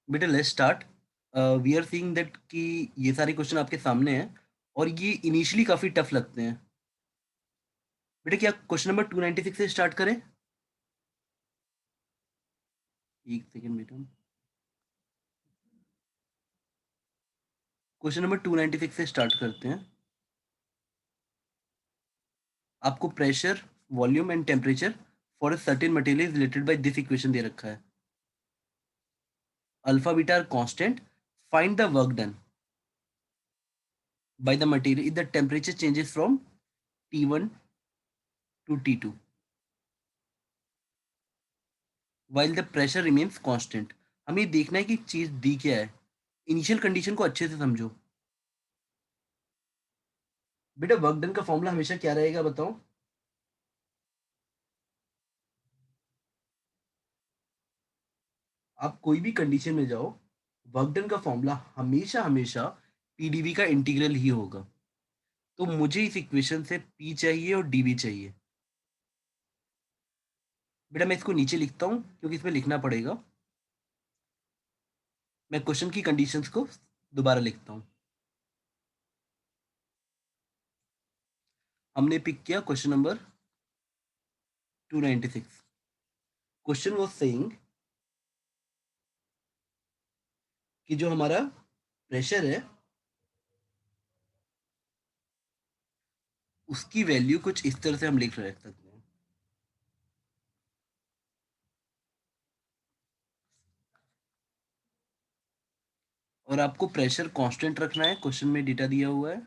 बेटा let's start. We are seeing that कि ये सारे क्वेश्चन आपके सामने हैं और ये इनिशियली काफी टफ लगते हैं। बेटा क्या क्वेश्चन नंबर 296 से स्टार्ट करें? एक सेकेंड बेटा। क्वेश्चन नंबर 296 से स्टार्ट करते हैं। आपको pressure, volume and temperature for a certain material is related by this equation दे रखा है। Alpha beta are constant, find the work done by the material if the temperature changes from T1 to T2 while the pressure remains constant। हमें देखना है कि चीज दी क्या है। इनिशियल कंडीशन को अच्छे से समझो। बेटा वर्क डन का फॉर्मूला हमेशा क्या रहेगा बताओ? आप कोई भी कंडीशन में जाओ, वर्क डन का फॉर्मूला हमेशा हमेशा पीडीवी का इंटीग्रल ही होगा। तो मुझे इस इक्वेशन से पी चाहिए और डीवी चाहिए। बेटा मैं इसको नीचे लिखता हूं क्योंकि इसमें लिखना पड़ेगा। मैं क्वेश्चन की कंडीशंस को दोबारा लिखता हूं। हमने पिक किया question number 296। Question was saying कि जो हमारा प्रेशर है उसकी वैल्यू कुछ इस तरह से हम लिख रहे सकते हैं। और आपको प्रेशर कांस्टेंट रखना है, क्वेश्चन में डेटा दिया हुआ है।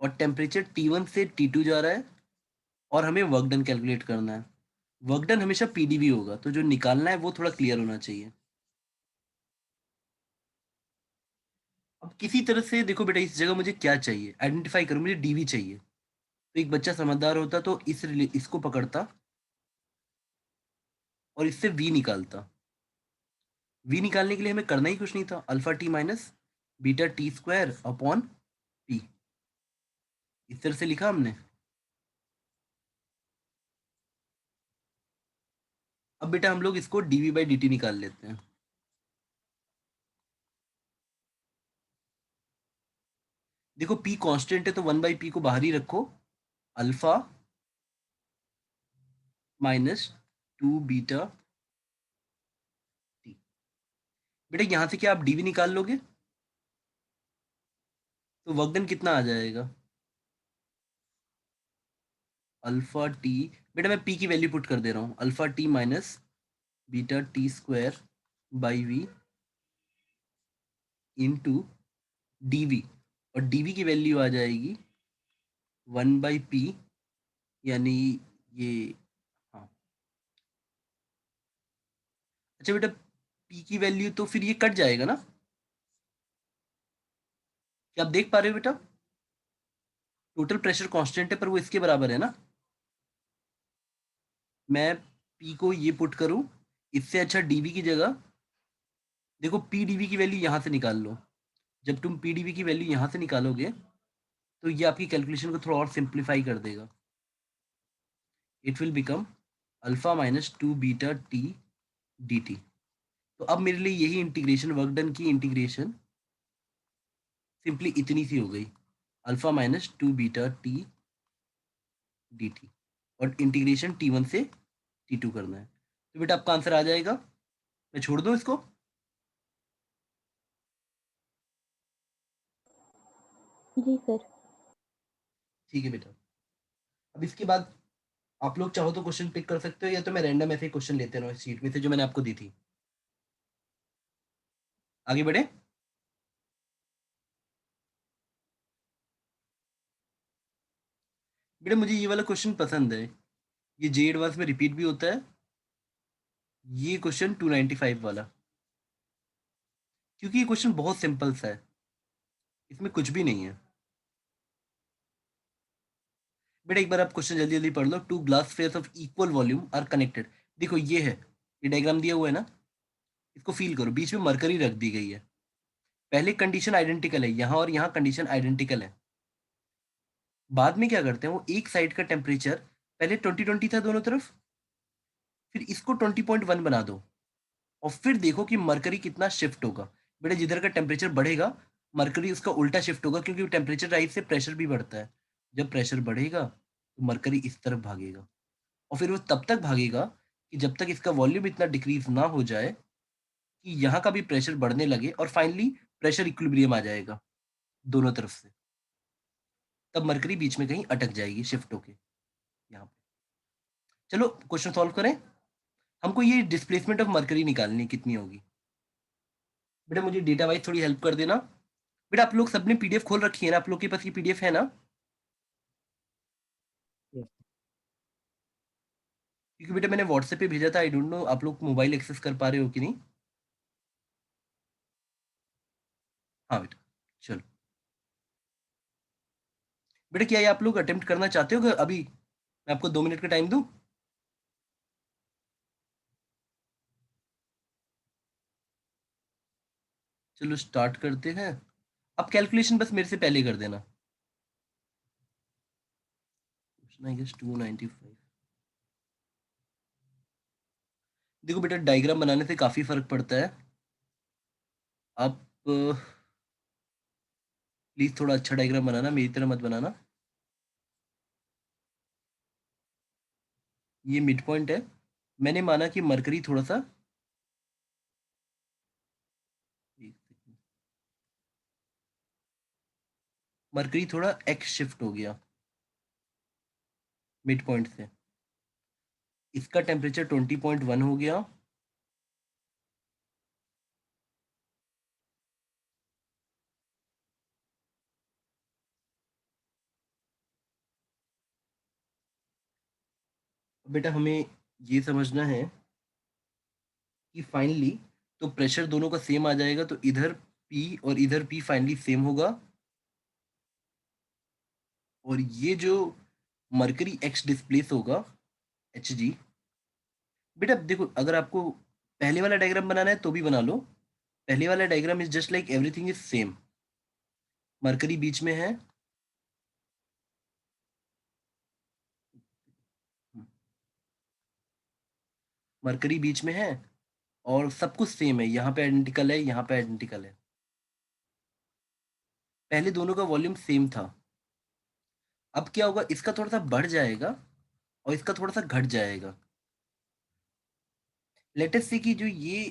और टेम्परेचर T1 से T2 जा रहा है और हमें वर्क डन कैलकुलेट करना है। वर्क डन हमेशा पीडीवी होगा, तो जो निकालना है वो थोड़ा क्लियर होना चाहिए। अब किसी तरह से देखो बेटा, इस जगह मुझे क्या चाहिए आइडेंटिफाई करो। मुझे डीवी चाहिए। तो एक बच्चा समझदार होता तो इसको पकड़ता और इससे वी निकालता। वी निकालने के लिए हमें करना ही कुछ नहीं था, alpha T minus beta T square upon P. इस तरह से लिखा हमने। अब बेटा हम लोग इसको डीवी बाई डी टी निकाल लेते हैं। देखो पी कांस्टेंट है तो 1/p को बाहर ही रखो। Alpha minus 2 beta T. बेटा यहां से क्या आप डीवी निकाल लोगे? तो वर्क डन कितना आ जाएगा? Alpha T. बेटा मैं पी की वैल्यू पुट कर दे रहा हूँ, alpha T minus beta T square by V into DV. और डीवी की वैल्यू आ जाएगी 1/p, यानी ये। हाँ। अच्छा बेटा, पी की वैल्यू तो फिर ये कट जाएगा ना? क्या आप देख पा रहे हो बेटा? टोटल प्रेशर कांस्टेंट है पर वो इसके बराबर है ना। मैं पी को ये पुट करूं, इससे अच्छा डीवी की जगह देखो पी डीवी की वैल्यू यहां से निकाल लो। जब तुम पी डीवी की वैल्यू यहां से निकालोगे तो ये आपकी कैलकुलेशन को थोड़ा और सिंप्लीफाई कर देगा। It will become alpha minus 2 beta T D T. तो अब मेरे लिए यही इंटीग्रेशन, वर्क डन की इंटीग्रेशन सिंपली इतनी सी हो गई, alpha minus 2 beta T D t. और इंटीग्रेशन T1 से T2 करना है। तो बेटा आपका आंसर आ जाएगा। मैं छोड़ दूं इसको? जी सर। ठीक है बेटा। अब इसके बाद आप लोग चाहो तो क्वेश्चन पिक कर सकते हो, या तो मैं रैंडम ऐसे ही क्वेश्चन लेते रहूं इस शीट में से जो मैंने आपको दी थी। आगे बढ़े। बेटा मुझे ये वाला क्वेश्चन पसंद है। ये जे एडवांस में रिपीट भी होता है, ये क्वेश्चन 295 वाला, क्योंकि ये क्वेश्चन बहुत सिंपल सा है। इसमें कुछ भी नहीं है। बेटा एक बार आप क्वेश्चन जल्दी जल्दी पढ़ लो। Two glass spheres of equal volume are connected. देखो ये है, ये डायग्राम दिया हुआ है ना, इसको फील करो। बीच में मरकरी रख दी गई है। पहले कंडीशन आइडेंटिकल है, यहाँ और यहाँ कंडीशन आइडेंटिकल है। बाद में क्या करते हैं, वो एक साइड का टेम्परेचर पहले 20-20 था दोनों तरफ, फिर इसको 20.1 बना दो और फिर देखो कि मरकरी कितना शिफ्ट होगा। बेटा जिधर का टेम्परेचर बढ़ेगा, मरकरी उसका उल्टा शिफ्ट होगा, क्योंकि टेम्परेचर राइज से प्रेशर भी बढ़ता है। जब प्रेशर बढ़ेगा तो मरकरी इस तरफ भागेगा, और फिर वो तब तक भागेगा कि जब तक इसका वॉल्यूम इतना डिक्रीज ना हो जाए कि यहाँ का भी प्रेशर बढ़ने लगे, और फाइनली प्रेशर इक्विलिब्रियम आ जाएगा दोनों तरफ से। तब मरकरी बीच में कहीं अटक जाएगी शिफ्ट होके यहाँ पे। चलो क्वेश्चन सॉल्व करें। हमको ये डिस्प्लेसमेंट ऑफ मरकरी निकालनी है, कितनी होगी। बेटा मुझे डेटा वाइज थोड़ी हेल्प कर देना। बेटा आप लोग सबने पीडीएफ खोल रखी है ना, आप लोग के पास ये पीडीएफ है ना? Yes. क्योंकि बेटा मैंने व्हाट्सएप पे भेजा था, आई डोंट नो आप लोग मोबाइल एक्सेस कर पा रहे हो कि नहीं। हाँ बेटा चलो। बेटा क्या ये आप लोग अटेम्प्ट करना चाहते हो कि अभी मैं आपको 2 मिनट का टाइम दूं? चलो स्टार्ट करते हैं। अब कैलकुलेशन बस मेरे से पहले कर देना। I guess 295। देखो बेटा डायग्राम बनाने से काफी फर्क पड़ता है। आप प्लीज थोड़ा अच्छा डायग्राम बनाना, मेरी तरह मत बनाना। ये मिड पॉइंट है। मैंने माना कि मरकरी थोड़ा सा, एक सेकंड, मरकरी थोड़ा एक्स शिफ्ट हो गया मिड पॉइंट से। इसका टेम्परेचर 20.1 हो गया। बेटा हमें ये समझना है कि फाइनली तो प्रेशर दोनों का सेम आ जाएगा, तो इधर पी और इधर पी फाइनली सेम होगा। और ये जो मरकरी एक्स डिस्प्लेस होगा एच जी। बेटा देखो अगर आपको पहले वाला डायग्राम बनाना है तो भी बना लो। पहले वाला diagram is just like everything is same. Mercury बीच में है, मरकरी बीच में है, और सब कुछ सेम है, यहाँ पे आइडेंटिकल है, यहाँ पे आइडेंटिकल है। पहले दोनों का वॉल्यूम सेम था। अब क्या होगा, इसका थोड़ा सा बढ़ जाएगा और इसका थोड़ा सा घट जाएगा। लेटेस्ट से कि जो ये,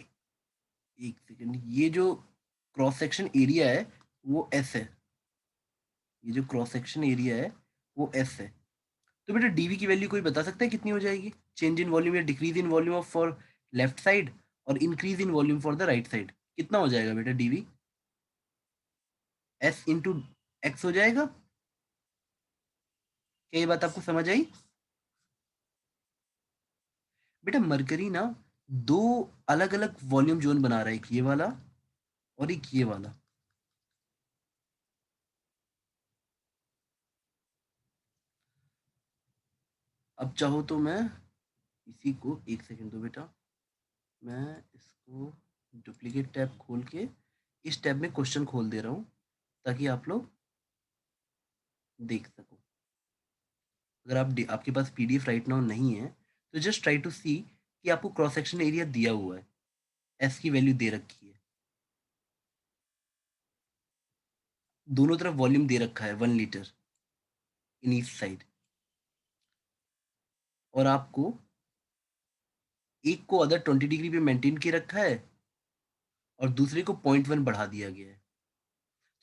एक सेकंड, ये जो क्रॉस सेक्शन एरिया है वो एस है। ये जो क्रॉस सेक्शन एरिया है वो एस है। तो बेटा डीवी की वैल्यू कोई बता सकता है कितनी हो जाएगी? चेंज इन वॉल्यूम या decrease in volume of for left side और increase in volume for the right side, कितना हो जाएगा बेटा डीवी? एस इंटू एक्स हो जाएगा। क्या ये बात आपको समझ आई? बेटा मरकरी ना दो अलग अलग वॉल्यूम जोन बना रहा है, एक ये वाला और एक ये वाला। अब चाहो तो मैं इसी को, एक सेकंड दो बेटा, मैं इसको डुप्लीकेट टैब खोल के इस टैब में क्वेश्चन खोल दे रहा हूँ ताकि आप लोग देख सको। अगर आपके पास पीडीएफ राइट नाउ नहीं है तो जस्ट ट्राई टू सी कि आपको क्रॉस सेक्शन एरिया दिया हुआ है, एस की वैल्यू दे रखी है, दोनों तरफ वॉल्यूम दे रखा है 1 लीटर इन ईच साइड, और आपको एक को अदर 20 डिग्री पे मेंटेन किए रखा है और दूसरे को 0.1 बढ़ा दिया गया है।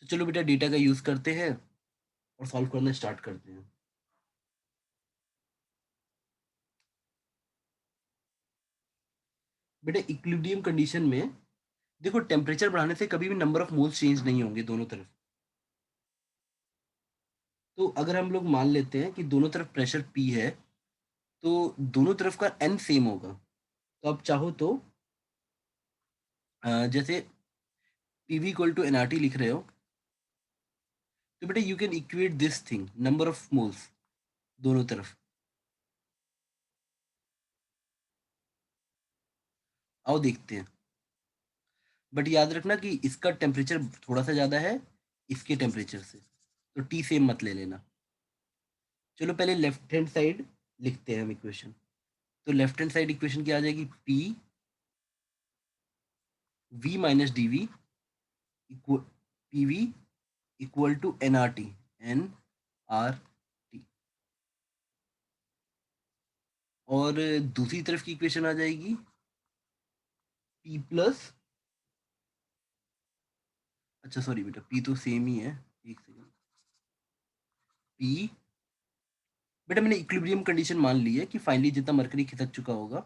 तो चलो बेटा डेटा का यूज करते हैं और सॉल्व करना स्टार्ट करते हैं। बेटा इक्विलिब्रियम कंडीशन में देखो टेम्परेचर बढ़ाने से कभी भी नंबर ऑफ मोल्स चेंज नहीं होंगे दोनों तरफ। तो अगर हम लोग मान लेते हैं कि दोनों तरफ प्रेशर पी है तो दोनों तरफ का एन सेम होगा। तो आप चाहो तो जैसे पीवी इक्वल टू एनआरटी लिख रहे हो, तो बेटा you can equate this thing number of moles दोनों तरफ। आओ देखते हैं। बट याद रखना कि इसका टेम्परेचर थोड़ा सा ज़्यादा है इसके टेम्परेचर से, तो टी सेम मत ले लेना। चलो पहले लेफ्ट हैंड साइड लिखते हैं हम इक्वेशन। तो लेफ्ट हैंड साइड इक्वेशन क्या आ जाएगी, P V minus D we equal P we equal to N R T, N are T. और दूसरी तरफ की इक्वेशन आ जाएगी पी प्लस, अच्छा सॉरी बेटा, पी तो सेम ही है, एक सेकंड। पी, बेटा मैंने इक्विलिब्रियम कंडीशन मान ली है कि फाइनली जितना मरकरी खिसक चुका होगा,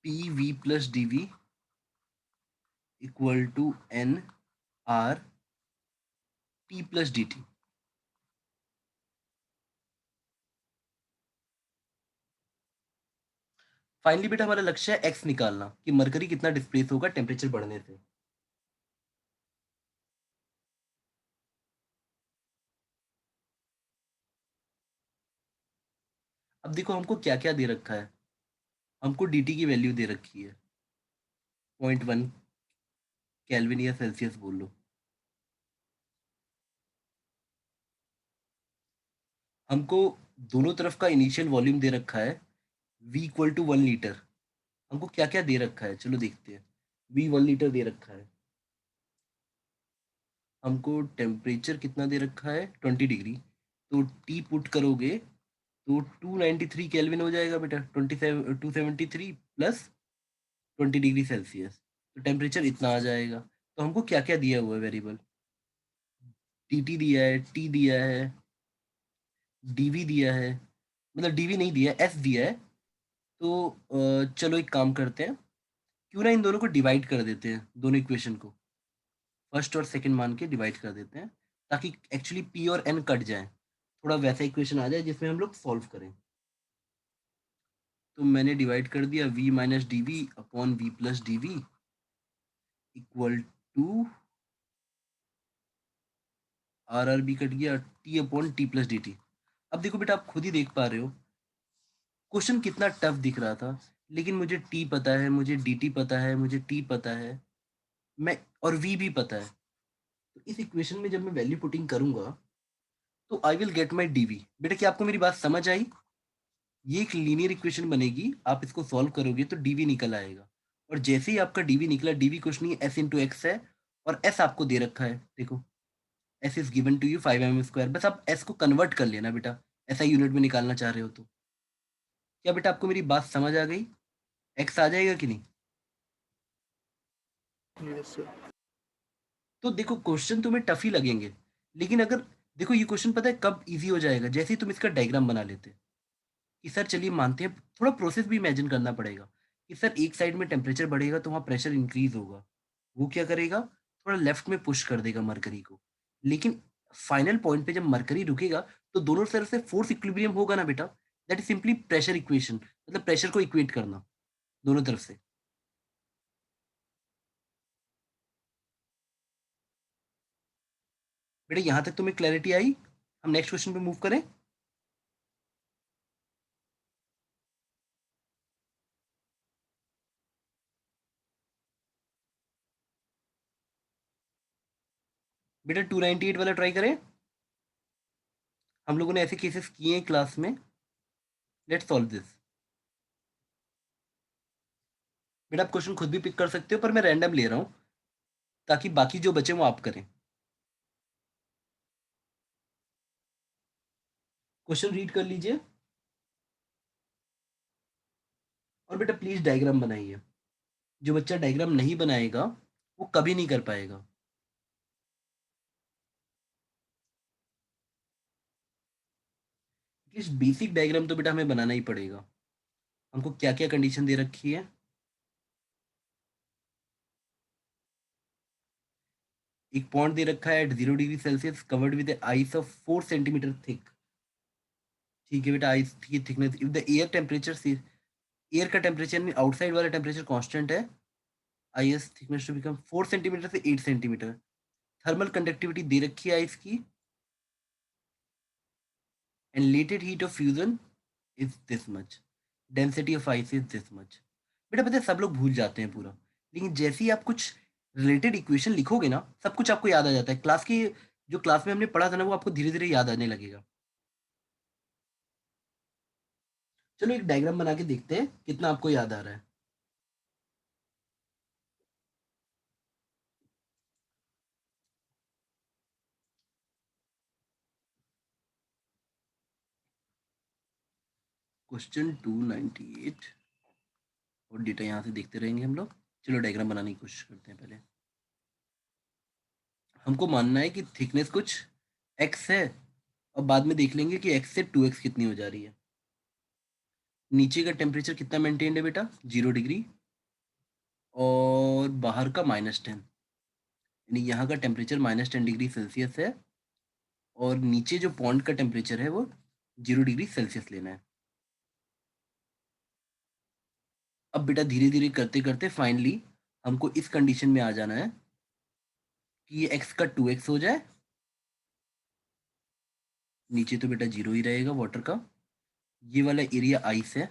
P V plus D we equal to N R T plus D T. Finally बेटा हमारा लक्ष्य है एक्स निकालना कि मरकरी कितना डिस्प्लेस होगा टेम्परेचर बढ़ने से। अब देखो हमको क्या क्या दे रखा है, हमको dt की वैल्यू दे रखी है 0.1 केल्विन या सेल्सियस बोल लो। हमको दोनों तरफ का इनिशियल वॉल्यूम दे रखा है v इक्वल टू 1 लीटर। हमको क्या क्या दे रखा है चलो देखते हैं। v 1 लीटर दे रखा है, हमको टेम्परेचर कितना दे रखा है 20 डिग्री, तो t पुट करोगे तो 293 केल्विन हो जाएगा बेटा, 273 प्लस 20 डिग्री सेल्सियस, तो टेम्परेचर इतना आ जाएगा। तो हमको क्या क्या दिया हुआ है वेरिएबल, टी दिया है, टी दिया है, डीवी दिया है, मतलब डीवी नहीं दिया है, एस दिया है। तो चलो एक काम करते हैं, क्यों ना इन दोनों को डिवाइड कर देते हैं, दोनों इक्वेशन को फर्स्ट और सेकंड मान के डिवाइड कर देते हैं, ताकि एक्चुअली पी और एन कट जाए, थोड़ा वैसा इक्वेशन आ जाए जिसमें हम लोग सॉल्व करें। तो मैंने डिवाइड कर दिया v minus D v upon v plus D we equal to r b कट गया t upon t plus D t. अब देखो बेटा आप खुद ही देख पा रहे हो क्वेश्चन कितना टफ दिख रहा था, लेकिन मुझे टी पता है, मुझे डी टी पता है, मुझे टी पता है, मैं और वी भी पता है। तो इस इक्वेशन में जब मैं वैल्यू पुटिंग करूंगा तो I will get my D V. बेटा क्या आपको मेरी बात समझ आई, ये एक लीनियर इक्वेशन बनेगी, आप इसको सॉल्व करोगे तो डीवी निकल आएगा। और जैसे ही आपका डीवी निकला, डीवी कुछ नहीं एस इंटू एक्स है, और एस आपको दे रखा है, देखो S is given to you 5 mm², बस आप एस को कन्वर्ट कर लेना बेटा, ऐसा यूनिट में निकालना चाह रहे हो तो। क्या बेटा आपको मेरी बात समझ आ गई, एक्स आ जाएगा कि नहीं। Yes sir. तो देखो क्वेश्चन तुम्हें टफ ही लगेंगे, लेकिन अगर देखो ये क्वेश्चन पता है कब इजी हो जाएगा, जैसे ही तुम इसका डायग्राम बना लेते कि सर चलिए मानते हैं, थोड़ा प्रोसेस भी इमेजिन करना पड़ेगा कि सर एक साइड में टेम्परेचर बढ़ेगा तो वहाँ प्रेशर इंक्रीज होगा, वो क्या करेगा, थोड़ा लेफ्ट में पुश कर देगा मरकरी को, लेकिन फाइनल पॉइंट पे जब मरकरी रुकेगा तो दोनों तरफ से फोर्स इक्विलिब्रियम होगा ना बेटा, that is simply pressure equation, मतलब प्रेशर को इक्वेट करना दोनों तरफ से। बेटा यहाँ तक तुम्हें क्लैरिटी आई, हम नेक्स्ट क्वेश्चन पे मूव करें। बेटा 298 वाला ट्राई करें, हम लोगों ने ऐसे केसेस किए हैं क्लास में, लेट्स सॉल्व दिस। बेटा आप क्वेश्चन खुद भी पिक कर सकते हो, पर मैं रैंडम ले रहा हूँ ताकि बाकी जो बचे वो आप करें। क्वेश्चन रीड कर लीजिए और बेटा प्लीज डायग्राम बनाइए, जो बच्चा डायग्राम नहीं बनाएगा वो कभी नहीं कर पाएगा। एटलीस्ट बेसिक डायग्राम तो बेटा हमें बनाना ही पड़ेगा। हमको क्या क्या कंडीशन दे रखी है, एक पॉइंट दे रखा है at 0 degree Celsius covered with ice of 4 centimetre thick. ठीक है बेटा, आइस की thickness if the air temperature से, एयर का टेम्परेचर में आउटसाइड वाला टेम्परेचर कांस्टेंट है, ice thickness to become 4 centimetre से 8 सेंटीमीटर। थर्मल कंडक्टिविटी दे रखी है आइस की, and latent heat of fusion is this much, density of ice is this much. बेटा पता है सब लोग भूल जाते हैं पूरा, लेकिन जैसे ही आप कुछ रिलेटेड इक्वेशन लिखोगे ना सब कुछ आपको याद आ जाता है। क्लास की जो क्लास में हमने पढ़ा था ना वो आपको धीरे-धीरे याद आने लगेगा। चलो एक डायग्राम बना के देखते हैं कितना आपको याद आ रहा है। क्वेश्चन 298 और डेटा यहाँ से देखते रहेंगे हम लोग। चलो डायग्राम बनाने की कोशिश करते हैं पहले। हमको मानना है कि थिकनेस कुछ x है और बाद में देख लेंगे कि x से 2x कितनी हो जा रही है। नीचे का टेम्परेचर कितना मेंटेन्ड है बेटा? 0 डिग्री और बाहर का -10, यानी यहाँ का टेम्परेचर -10 डिग्री सेल्सियस है और नीचे जो पॉन्ड का टेम्परेचर है वो 0 डिग्री सेल्सियस लेना है। अब बेटा धीरे धीरे करते करते फाइनली हमको इस कंडीशन में आ जाना है कि ये x का 2x हो जाए। नीचे तो बेटा 0 ही रहेगा वाटर का। ये वाला एरिया आइस है,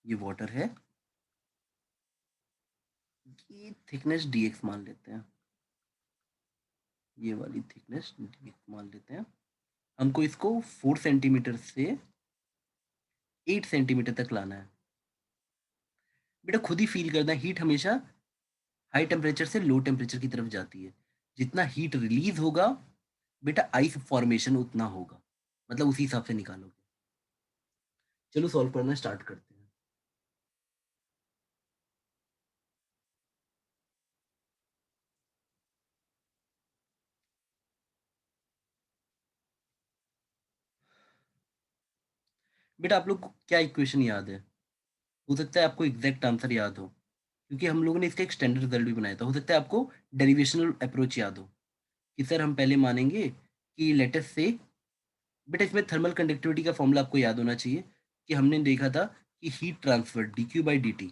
ये वाटर है, ये थिकनेस dx मान लेते हैं, ये वाली थिकनेस dx मान लेते हैं। हमको इसको 4 सेंटीमीटर से 8 सेंटीमीटर तक लाना है। बेटा खुद ही फील करना है, हीट हमेशा हाई टेम्परेचर से लो टेम्परेचर की तरफ जाती है। जितना हीट रिलीज होगा बेटा आइस फॉर्मेशन उतना होगा, मतलब उसी हिसाब से निकालोगे। चलो सॉल्व करना स्टार्ट करते हैं। बेटा आप लोग को क्या इक्वेशन याद है? हो सकता है आपको एग्जैक्ट आंसर याद हो, क्योंकि हम लोगों ने इसका एक स्टैंडर्ड रिजल्ट भी बनाया था। हो सकता है आपको डेरिवेशनल अप्रोच याद हो कि सर हम पहले मानेंगे कि लेटेस्ट से, बेटा इसमें थर्मल कंडक्टिविटी का फॉर्मूला आपको याद होना चाहिए कि हमने देखा था कि हीट ट्रांसफर dq/dt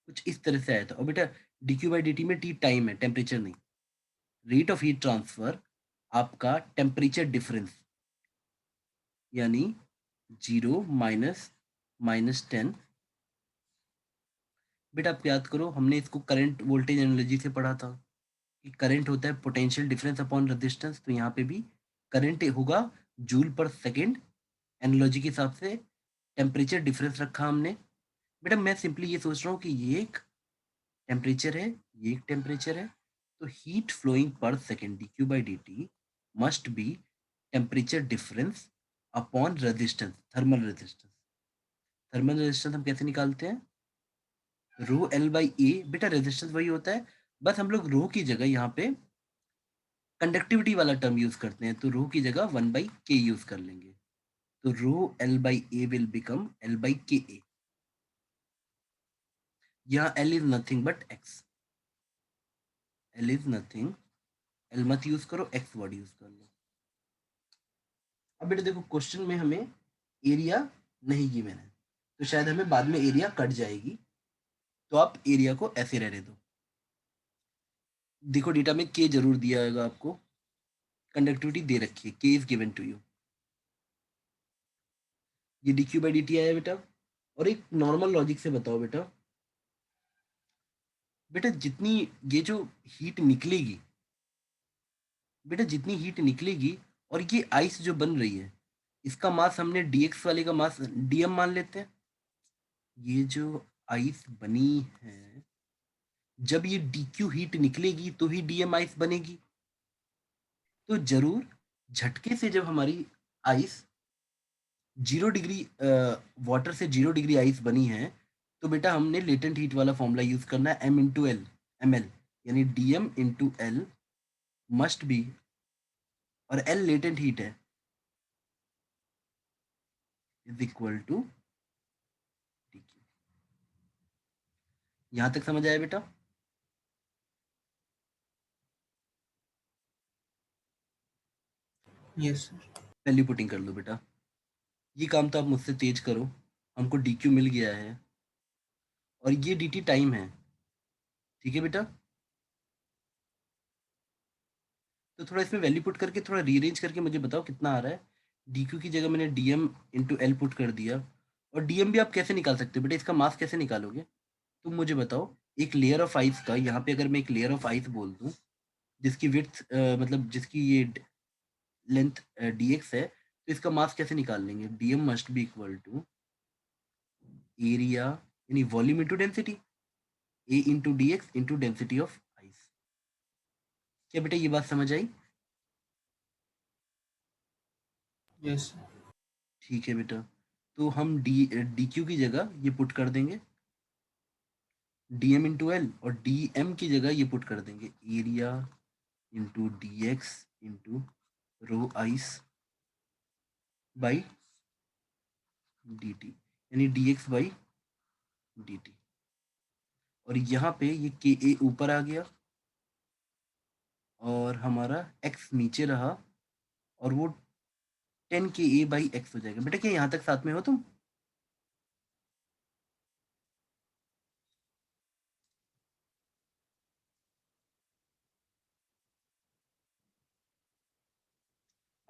कुछ इस तरह से आया था। और बेटा dq/dt में t टाइम है, टेम्परेचर नहीं। रेट ऑफ हीट ट्रांसफर आपका टेम्परेचर डिफरेंस, यानी 0 -10। बेटा आप याद करो हमने इसको करंट वोल्टेज एनालॉजी से पढ़ा था कि करंट होता है पोटेंशियल डिफरेंस अपॉन रेजिस्टेंस। तो यहाँ पे भी करंट होगा जूल पर सेकेंड, एनालॉजी के हिसाब से टेम्परेचर डिफरेंस रखा हमने। बेटा मैं सिंपली ये सोच रहा हूँ कि ये एक टेम्परेचर है, ये एक टेम्परेचर है, तो heat flowing per second dq/dt must be temperature difference upon resistance, thermal resistance. Thermal resistance हम कैसे निकालते हैं? Rho L by A. बेटा रेजिस्टेंस वही होता है, बस हम लोग रो की जगह यहाँ पे कंडक्टिविटी वाला टर्म यूज करते हैं, तो रो की जगह 1/k यूज कर लेंगे। तो रो L by A will become L/Ka। यहाँ L is nothing but x, L is nothing, L मत यूज करो, x वर्ड यूज कर लो। अब बेटा देखो क्वेश्चन में हमें एरिया नहीं गिवन है, तो शायद हमें बाद में एरिया कट जाएगी, तो आप एरिया को ऐसे रहने दो। देखो डेटा में k जरूर दिया होगा आपको, कंडक्टिविटी दे रखी है, k is given to you. ये dq/dt आया बेटा। और एक नॉर्मल लॉजिक से बताओ बेटा, बेटा जितनी ये जो हीट निकलेगी, बेटा जितनी हीट निकलेगी और ये आइस जो बन रही है, इसका मास हमने dx वाले का मास dm मान लेते हैं। ये जो आइस बनी है, जब ये dq हीट निकलेगी तो ही dm आइस बनेगी। तो जरूर झटके से जब हमारी आइस 0 डिग्री वाटर से 0 डिग्री आइस बनी है, तो बेटा हमने लेटेंट हीट वाला फॉर्मूला यूज करना है, m/l, यानी dm/l मस्ट बी, और l लेटेंट हीट है, इज इक्वल टू dq। यहां तक समझ आया बेटा? Yes sir. वैल्यू पुटिंग कर लो बेटा। ये काम तो आप मुझसे तेज करो, हमको dq मिल गया है और ये dt टाइम है, ठीक है बेटा। तो थोड़ा इसमें वैल्यू पुट करके थोड़ा रीअरेंज करके मुझे बताओ कितना आ रहा है। dq की जगह मैंने dm/l पुट कर दिया। और dm भी आप कैसे निकाल सकते हो बेटा, इसका मास कैसे निकालोगे तुम मुझे बताओ। एक लेयर ऑफ आइस का, यहाँ पे अगर मैं एक लेयर ऑफ आइस बोल दूं, जिसकी विड्थ मतलब जिसकी ये लेंथ dx है, तो इसका मास कैसे निकाल लेंगे? dm must be equal to area यानी volume into density, a into d x into density of ice. क्या बेटा ये बात समझ आई? यस। ठीक है बेटा, तो हम डी क्यू की जगह ये पुट कर देंगे डी एम इंटू एल, और डी एम की जगह ये पुट कर देंगे area into d x into rho ice by D t, यानी d x by D t. और यहाँ पे ये के ए ऊपर आ गया और हमारा एक्स नीचे रहा, और वो 10 KA बाई एक्स हो जाएगा। बेटा क्या यहाँ तक साथ में हो तुम?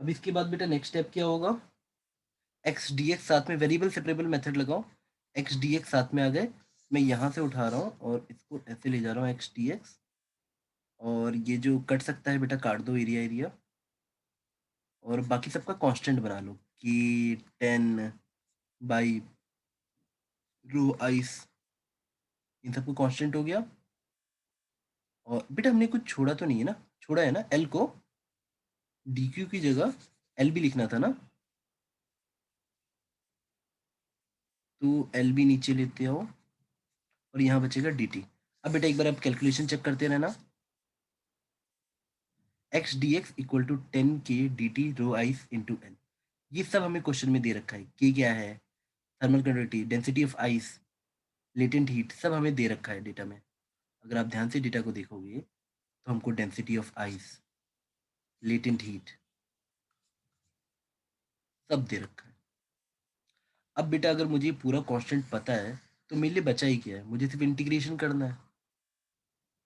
अब इसके बाद बेटा नेक्स्ट स्टेप क्या होगा? एक्स डी एक्स साथ में वेरिएबल सेपरेबल मेथड लगाओ। एक्स डी एक्स साथ में आ गए, मैं यहाँ से उठा रहा हूँ और इसको ऐसे ले जा रहा हूँ एक्स डी एक्स, और ये जो कट सकता है बेटा काट दो एरिया एरिया, और बाकी सबका कांस्टेंट बना लो कि 10 बाई रो आइस, इन सबको कांस्टेंट हो गया। और बेटा हमने कुछ छोड़ा तो नहीं है ना? छोड़ा है ना? एल को डी क्यू की जगह एल भी लिखना था ना, तो एल भी नीचे लेते आओ और यहाँ बचेगा डी टी। अब बेटा एक बार आप कैलकुलेशन चेक करते रहना। X D X equal to 10 K D T rho ice into L, ये सब हमें क्वेश्चन में दे रखा है। के क्या है, thermal conductivity, density of ice, latent heat, सब हमें दे रखा है डेटा में। अगर आप ध्यान से डेटा को देखोगे तो हमको density of ice, latent heat, सब दे रखा है। अब बेटा अगर मुझे पूरा कांस्टेंट पता है तो मेरे लिए बचा ही क्या है? मुझे सिर्फ इंटीग्रेशन करना है।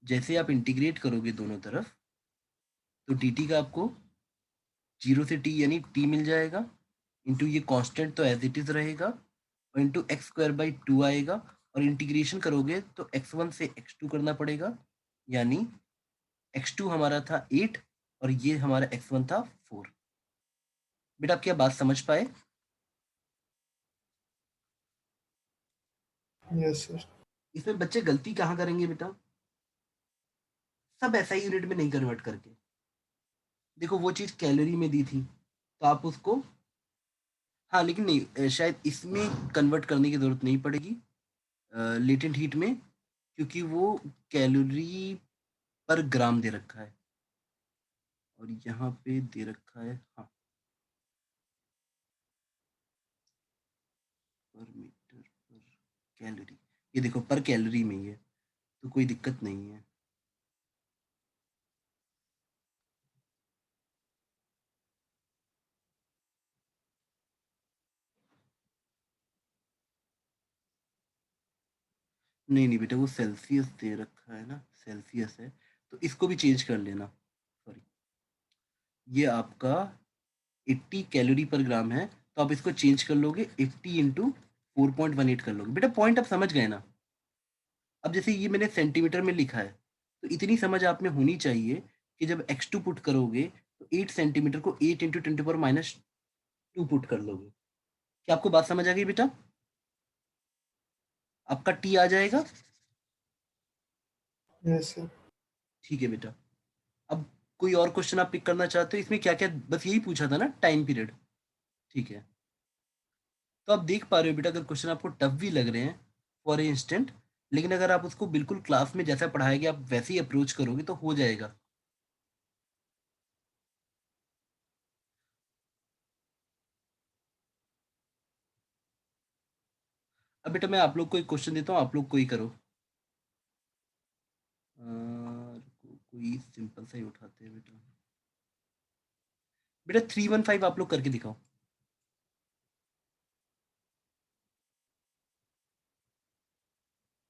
जैसे आप इंटीग्रेट करोगे दोनों तरफ, तो डी टी का आपको 0 से टी यानी टी मिल जाएगा, इंटू ये कांस्टेंट तो एज इट इज रहेगा, और इंटू एक्स स्क्वायर बाई 2 आएगा। और इंटीग्रेशन करोगे तो x1 से x2 करना पड़ेगा, यानी x2 हमारा था 8 और ये हमारा x1 था 4। बेटा आप क्या बात समझ पाए? Yes sir. इसमें बच्चे गलती कहाँ करेंगे बेटा? सब ऐसा ही यूनिट में नहीं कन्वर्ट करके। देखो वो चीज कैलोरी में दी थी तो आप उसको, हाँ लेकिन नहीं, शायद इसमें कन्वर्ट करने की जरूरत नहीं पड़ेगी लेटेंट हीट में, क्योंकि वो कैलोरी पर ग्राम दे रखा है, और यहाँ पे दे रखा है हाँ पर मीटर पर कैलोरी। ये देखो पर कैलोरी में ही है, तो कोई दिक्कत नहीं है। नहीं नहीं बेटा वो सेल्सियस दे रखा है ना, सेल्सियस है, तो इसको भी चेंज कर लेना। सॉरी, ये आपका 80 कैलोरी पर ग्राम है, तो आप इसको चेंज कर लोगे 80 इंटू 4.18 कर लोगे। बेटा पॉइंट आप समझ गए ना? अब जैसे ये मैंने सेंटीमीटर में लिखा है, तो इतनी समझ आप में होनी चाहिए कि जब x2 पुट करोगे तो 8 सेंटीमीटर को 8 इंटू 10⁻²पुट कर लोगे। क्या आपको बात समझ आ गई बेटा? आपका टी आ जाएगा। Yes sir. ठीक है बेटा। अब कोई और क्वेश्चन आप पिक करना चाहते हो? इसमें क्या क्या, बस यही पूछा था ना, टाइम पीरियड। ठीक है, तो आप देख पा रहे हो बेटा, अगर क्वेश्चन आपको टफ भी लग रहे हैं फॉर इंस्टेंट, लेकिन अगर आप उसको बिल्कुल क्लास में जैसा पढ़ाया गया आप वैसे ही अप्रोच करोगे तो हो जाएगा। अब बेटा मैं आप लोग को एक क्वेश्चन देता हूँ, आप लोग कोई करो। कोई सिंपल सा ही उठाते हैं बेटा। बेटा 315 आप लोग करके दिखाओ।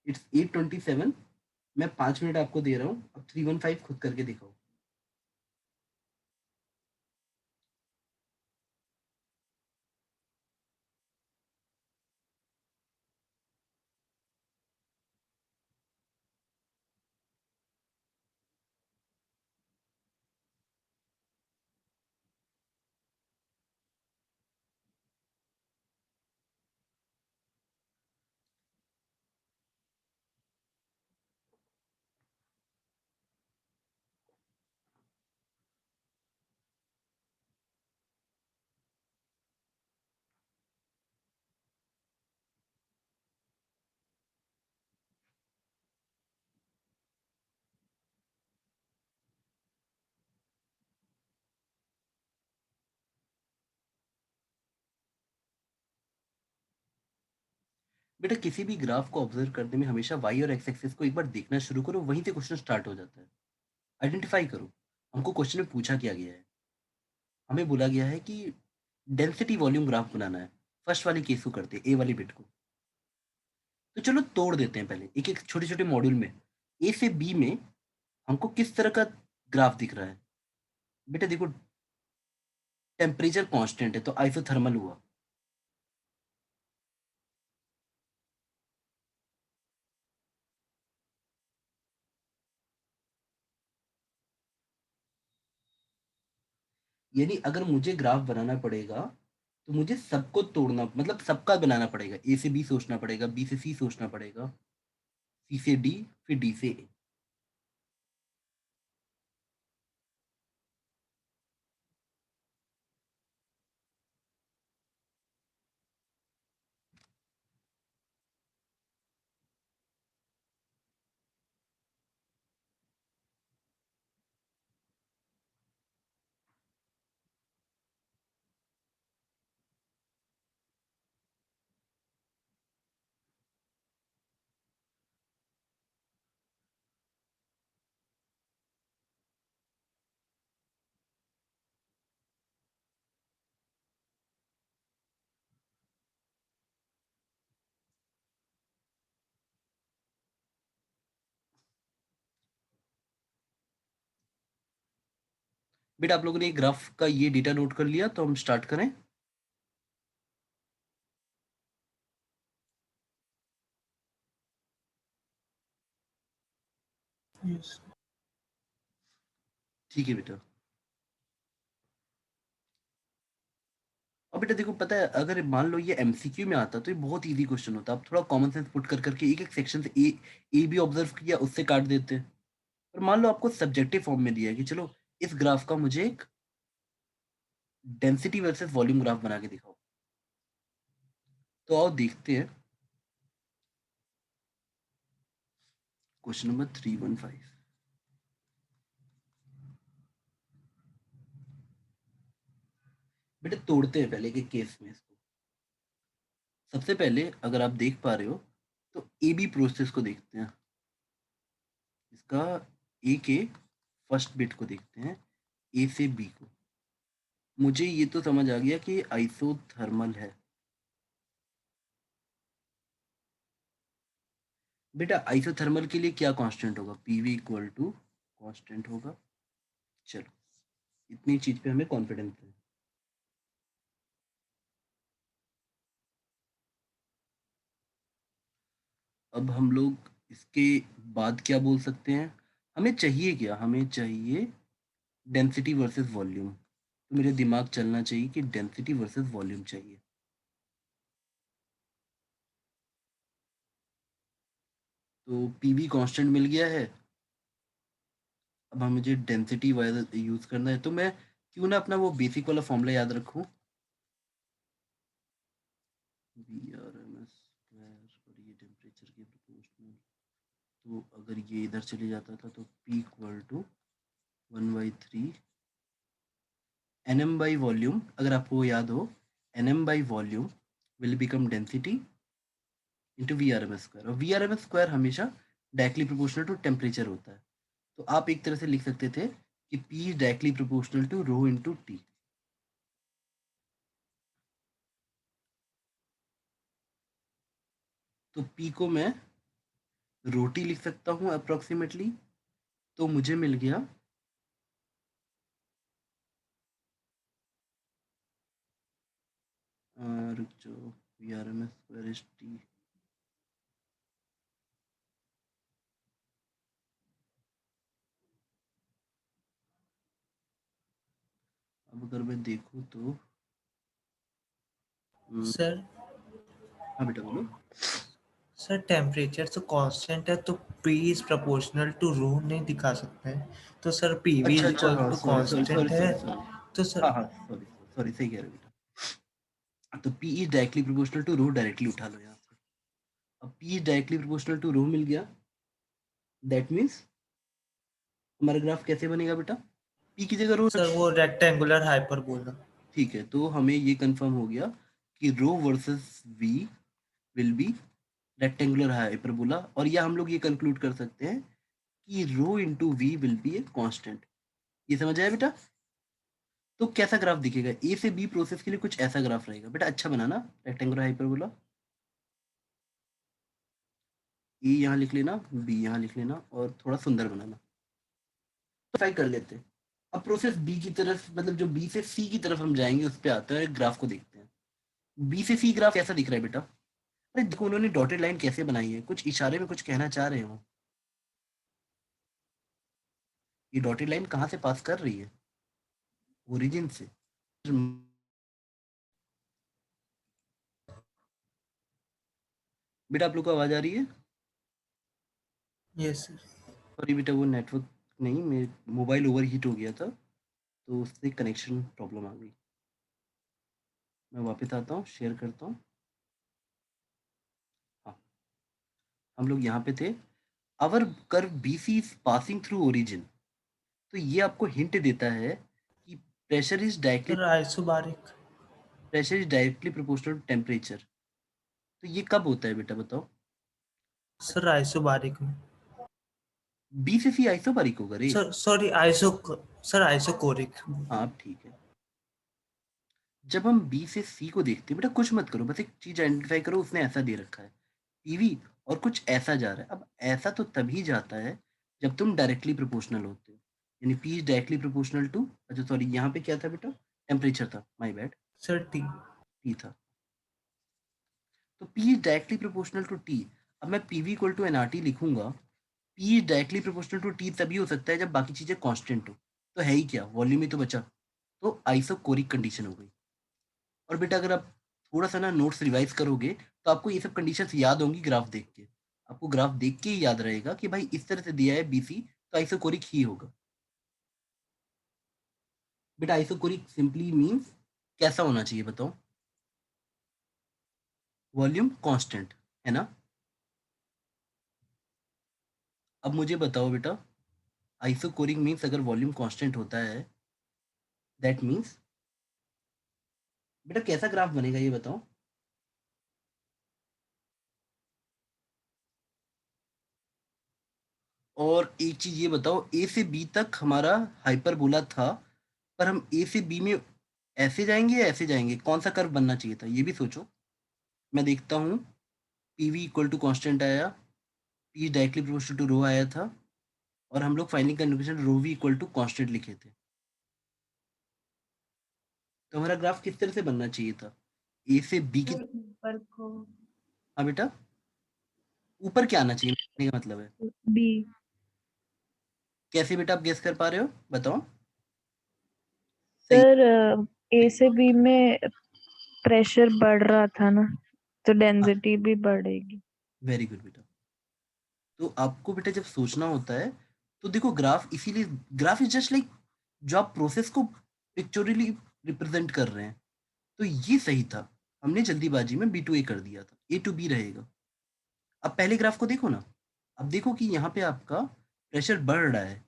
इट्स 8:27, मैं 5 मिनट आपको दे रहा हूँ, अब 315 खुद करके दिखाओ। बेटा किसी भी ग्राफ को ऑब्जर्व करने में हमेशा वाई और एक्स एक्सिस को एक बार देखना शुरू करो, वहीं से क्वेश्चन स्टार्ट हो जाता है। आइडेंटिफाई करो। हमको क्वेश्चन में पूछा क्या गया है, हमें बोला गया है कि डेंसिटी वॉल्यूम ग्राफ बनाना है। फर्स्ट वाली केस को करते हैं, ए वाली बिट को। तो चलो तोड़ देते हैं पहले एक एक छोटे छोटे मॉड्यूल में। ए से बी में हमको किस तरह का ग्राफ दिख रहा है। बेटा देखो, टेम्परेचर कांस्टेंट है तो आइसोथर्मल हुआ। यानी अगर मुझे ग्राफ बनाना पड़ेगा तो मुझे सबको तोड़ना, मतलब सबका बनाना पड़ेगा। ए से बी सोचना पड़ेगा, बी से सी सोचना पड़ेगा, सी से डी, फिर डी से ए। बेटा आप लोगों ने ग्राफ का ये डेटा नोट कर लिया, तो हम स्टार्ट करें। Yes. ठीक है बेटा। अब बेटा देखो, पता है अगर मान लो ये एमसीक्यू में आता तो ये बहुत इजी क्वेश्चन होता। आप थोड़ा कॉमन सेंस पुट कर करके एक एक सेक्शन से ए भी ऑब्जर्व किया, उससे काट देते। और मान लो आपको सब्जेक्टिव फॉर्म में दिया है कि चलो इस ग्राफ का मुझे एक डेंसिटी वर्सेस वॉल्यूम ग्राफ बना के दिखाओ। तो आओ देखते हैं क्वेश्चन नंबर 315। बेटे तोड़ते हैं पहले के केस में इसको। सबसे पहले अगर आप देख पा रहे हो तो ए बी प्रोसेस को देखते हैं। इसका ए के फर्स्ट बिट को देखते हैं, ए से बी को। मुझे ये तो समझ आ गया कि आइसोथर्मल है। बेटा आइसोथर्मल के लिए क्या कांस्टेंट होगा, पीवी इक्वल टू कांस्टेंट होगा। चलो इतनी चीज पे हमें कॉन्फिडेंस है। अब हम लोग इसके बाद क्या बोल सकते हैं। हमें चाहिए क्या, हमें चाहिए डेंसिटी वर्सेस वॉल्यूम। तो मेरे दिमाग चलना चाहिए कि डेंसिटी वर्सेस वॉल्यूम चाहिए। तो पीवी कांस्टेंट मिल गया है। अब हम मुझे डेंसिटी यूज करना है, तो मैं क्यों ना अपना वो बेसिक वाला फॉर्मूला याद रखूं। V R M S square और ये टेम्परेचर के प्रोपोर्शनल। तो अगर ये इधर चले जाता था तो P equal to 1/3 NM by volume. अगर आपको याद हो, NM by volume will become density into v R M S square. और v R M S square हमेशा डायरेक्टली प्रोपोर्शनल टू टेम्परेचर होता है। तो आप एक तरह से लिख सकते थे कि P is directly proportional to rho into T. तो P को मैं रोटी लिख सकता हूँ अप्रोक्सीमेटली। तो मुझे मिल गया रुक जाओ, V R M S square is T. अब अगर मैं देखूँ तो सर हाँ बेटा बोलो। सर टेम्परेचर तो कांस्टेंट है, तो p is proportional to rho नहीं दिखा सकते हैं। तो सर पी वी अच्छा इज अच्छा, इक्वल हाँ to sorry sorry sorry constant है। Sorry sorry. तो हाँ सर हाँ सॉरी सॉरी, सही कह रहे हो बेटा। तो P is directly proportional to rho, directly उठा लो यहाँ पे। अब P is directly proportional to rho मिल गया। दैट मीन्स हमारा ग्राफ कैसे बनेगा बेटा, P की जगह रो सर रख। वो रेक्टेंगुलर हाइपरबोला। ठीक है, तो हमें ये कंफर्म हो गया कि रो versus V will be rectangular hyperbola, और या हम लोग ये कंक्लूड कर सकते हैं कि rho into v will be a constant. ये समझ आया बेटा? तो कैसा ग्राफ दिखेगा? ए से बी प्रोसेस के लिए कुछ ऐसा ग्राफ रहेगा बेटा। अच्छा बनाना रेक्टेंगुलर हाइपरबोला। ए यहाँ लिख लेना, बी यहाँ लिख लेना, और थोड़ा सुंदर बनाना। तो ट्राई कर लेते हैं। अब प्रोसेस बी की तरफ, मतलब जो बी से सी की तरफ हम जाएंगे, उस पे आते हैं, ग्राफ को देखते हैं। बी से सी ग्राफ कैसा दिख रहा है बेटा? अरे देखो उन्होंने डॉटेड लाइन कैसे बनाई है, कुछ इशारे में कुछ कहना चाह रहे हो। ये डॉटेड लाइन कहाँ से पास कर रही है? ओरिजिन से। बेटा आप लोग को आवाज आ रही है? Yes sir. सॉरी बेटा, वो नेटवर्क नहीं, मेरे मोबाइल ओवर हीट हो गया था, तो उससे कनेक्शन प्रॉब्लम आ गई। मैं वापस आता हूँ, शेयर करता हूँ। हाँ, हम लोग यहाँ पे थे। Our curve B C is passing through origin. तो ये आपको हिंट देता है कि sir isobaric. Pressure is directly proportional to temperature. तो ये कब होता है बेटा बताओ? सर आइसोबारिक में। बी से सी आइसोबारिक होगा रे। Sir sorry sir isochoric. हाँ अब ठीक है। जब हम बी से सी को देखते हैं बेटा, कुछ मत करो, बस एक चीज आइडेंटिफाई करो, उसने ऐसा दे रखा है टीवी, और कुछ ऐसा जा रहा है। अब ऐसा तो तभी जाता है जब तुम डायरेक्टली प्रोपोर्शनल होते हो, यानी p is directly proportional to, अच्छा सॉरी यहाँ पे क्या था बेटा? टेम्परेचर था, my bad. Sir t. T था। तो p is directly proportional to t. अब मैं p we equal to N R t लिखूंगा। P is directly proportional to t तभी हो सकता है जब बाकी चीजें कांस्टेंट हो। तो है ही क्या, वॉल्यूम ही तो बचा। तो आइसोकोरिक कंडीशन हो गई। और बेटा अगर आप थोड़ा सा ना नोट्स रिवाइज करोगे, तो आपको ये सब कंडीशंस याद होंगी ग्राफ देख के। आपको ग्राफ देख के ही याद रहेगा कि भाई इस तरह से दिया है बीसी, तो आइसोकोरिक ही होगा। बेटा आइसोकोरिक सिंपली मींस कैसा होना चाहिए बताओ? वॉल्यूम कांस्टेंट, है ना? अब मुझे बताओ बेटा, आइसोकोरिक मींस अगर वॉल्यूम कांस्टेंट होता है, दैट मींस बेटा कैसा ग्राफ बनेगा ये बताओ? और एक चीज ये बताओ, ए से बी तक हमारा हाइपरबोला था, पर हम ए से बी में ऐसे जाएंगे या ऐसे जाएंगे? कौन सा कर्व बनना चाहिए था ये भी सोचो। मैं देखता हूँ। P we equal to constant आया, P directly proportional to rho आया था, और हम लोग final conclusion rho V equal to constant लिखे थे। तो हमारा ग्राफ किस तरह से बनना चाहिए था? ए से बी की। ऊपर को हाँ बेटा, ऊपर क्या आना चाहिए कहने का मतलब है? बी। कैसे बेटा आप गेस कर पा रहे हो बताओ? सही। सर ए से बी में प्रेशर बढ़ रहा था ना, तो हाँ, डेंसिटी भी बढ़ेगी। वेरी गुड बेटा। तो आपको बेटा जब सोचना होता है, तो देखो ग्राफ इसीलिए, ग्राफ इज जस्ट लाइक जो आप प्रोसेस को पिक्चोरली रिप्रेजेंट कर रहे हैं। तो ये सही था, हमने जल्दीबाजी में बी टू ए कर दिया था, ए टू बी रहेगा। अब पहले ग्राफ को देखो ना। अब देखो कि यहाँ पे आपका प्रेशर बढ़ रहा है,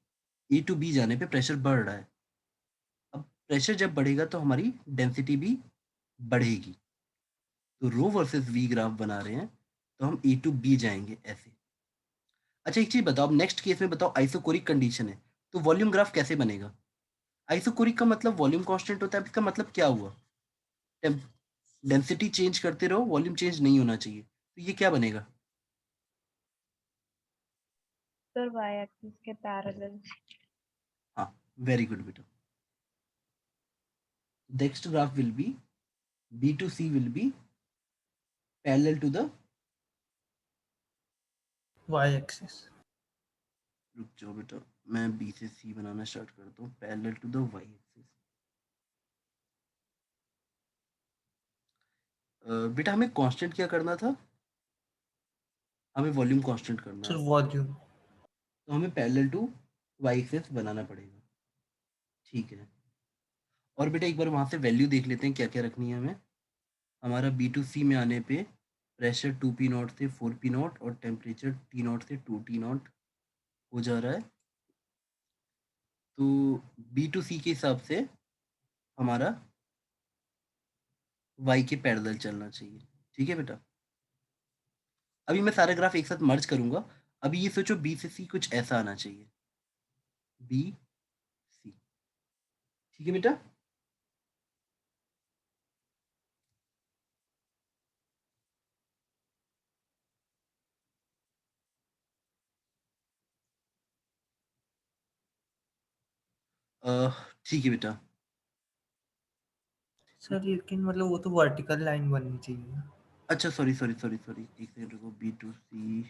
ए टू बी जाने पे प्रेशर बढ़ रहा है। अब प्रेशर जब बढ़ेगा तो हमारी डेंसिटी भी बढ़ेगी। तो रो वर्सेस वी ग्राफ बना रहे हैं, तो हम ए टू बी जाएंगे ऐसे। अच्छा एक चीज बताओ, अब नेक्स्ट केस में बताओ आइसोकोरिक कंडीशन है, तो वॉल्यूम ग्राफ कैसे बनेगा? आइसोकोरिक का मतलब वॉल्यूम कांस्टेंट होता है, इसका मतलब क्या हुआ? डेंसिटी चेंज करते रहो, वॉल्यूम चेंज नहीं होना चाहिए, तो ये क्या बनेगा? सर वाई एक्सिस के पैरेलल। हाँ, वेरी गुड बेटा। Next graph will be B to C will be parallel to the, Y axis. रुक जाओ बेटा, मैं बी से सी बनाना स्टार्ट करता हूँ, parallel to the Y axis. बेटा हमें कांस्टेंट क्या करना था? हमें वॉल्यूम कांस्टेंट करना सर है। वॉल्यूम। तो हमें पैरेलल टू वाई एक्सिस बनाना पड़ेगा। ठीक है। और बेटा एक बार वहां से वैल्यू देख लेते हैं क्या क्या रखनी है हमें। हमारा बी टू सी में आने पे प्रेशर 2 P0 से 4 P0 और टेम्परेचर T0 से 2 T0 हो जा रहा है। तो बी टू सी के हिसाब से हमारा वाई के पैरेलल चलना चाहिए। ठीक है बेटा। अभी मैं सारा ग्राफ एक साथ मर्ज करूंगा। अभी ये सोचो बी से सी कुछ ऐसा आना चाहिए, बी सी। ठीक है बेटा। ठीक है बेटा। सर लेकिन मतलब वो तो वर्टिकल लाइन बननी चाहिए ना। अच्छा सॉरी सॉरी सॉरी सॉरी, एक सेकंड रुको, बी टू सी।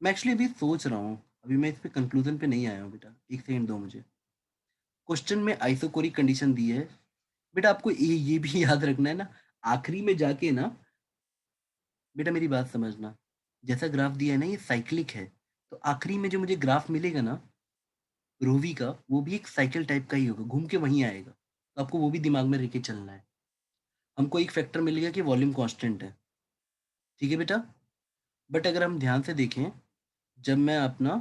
मैं एक्चुअली अभी सोच रहा हूँ, अभी मैं इस पे कंक्लूजन पे नहीं आया हूँ बेटा, एक सेकंड दो मुझे। क्वेश्चन में आइसोकोरिक कंडीशन दी है बेटा, आपको ये भी याद रखना है ना, आखिरी में जाके ना बेटा मेरी बात समझना, जैसा ग्राफ दिया है ना ये साइक्लिक है, तो आखिरी में जो मुझे ग्राफ मिलेगा ना रोवी का, वो भी एक साइकिल टाइप का ही होगा, घूम के वहीं आएगा, तो आपको वो भी दिमाग में रख के चलना है। हमको एक फैक्टर मिल गया कि वॉल्यूम कांस्टेंट है, ठीक है बेटा। बट अगर हम ध्यान से देखें, जब मैं अपना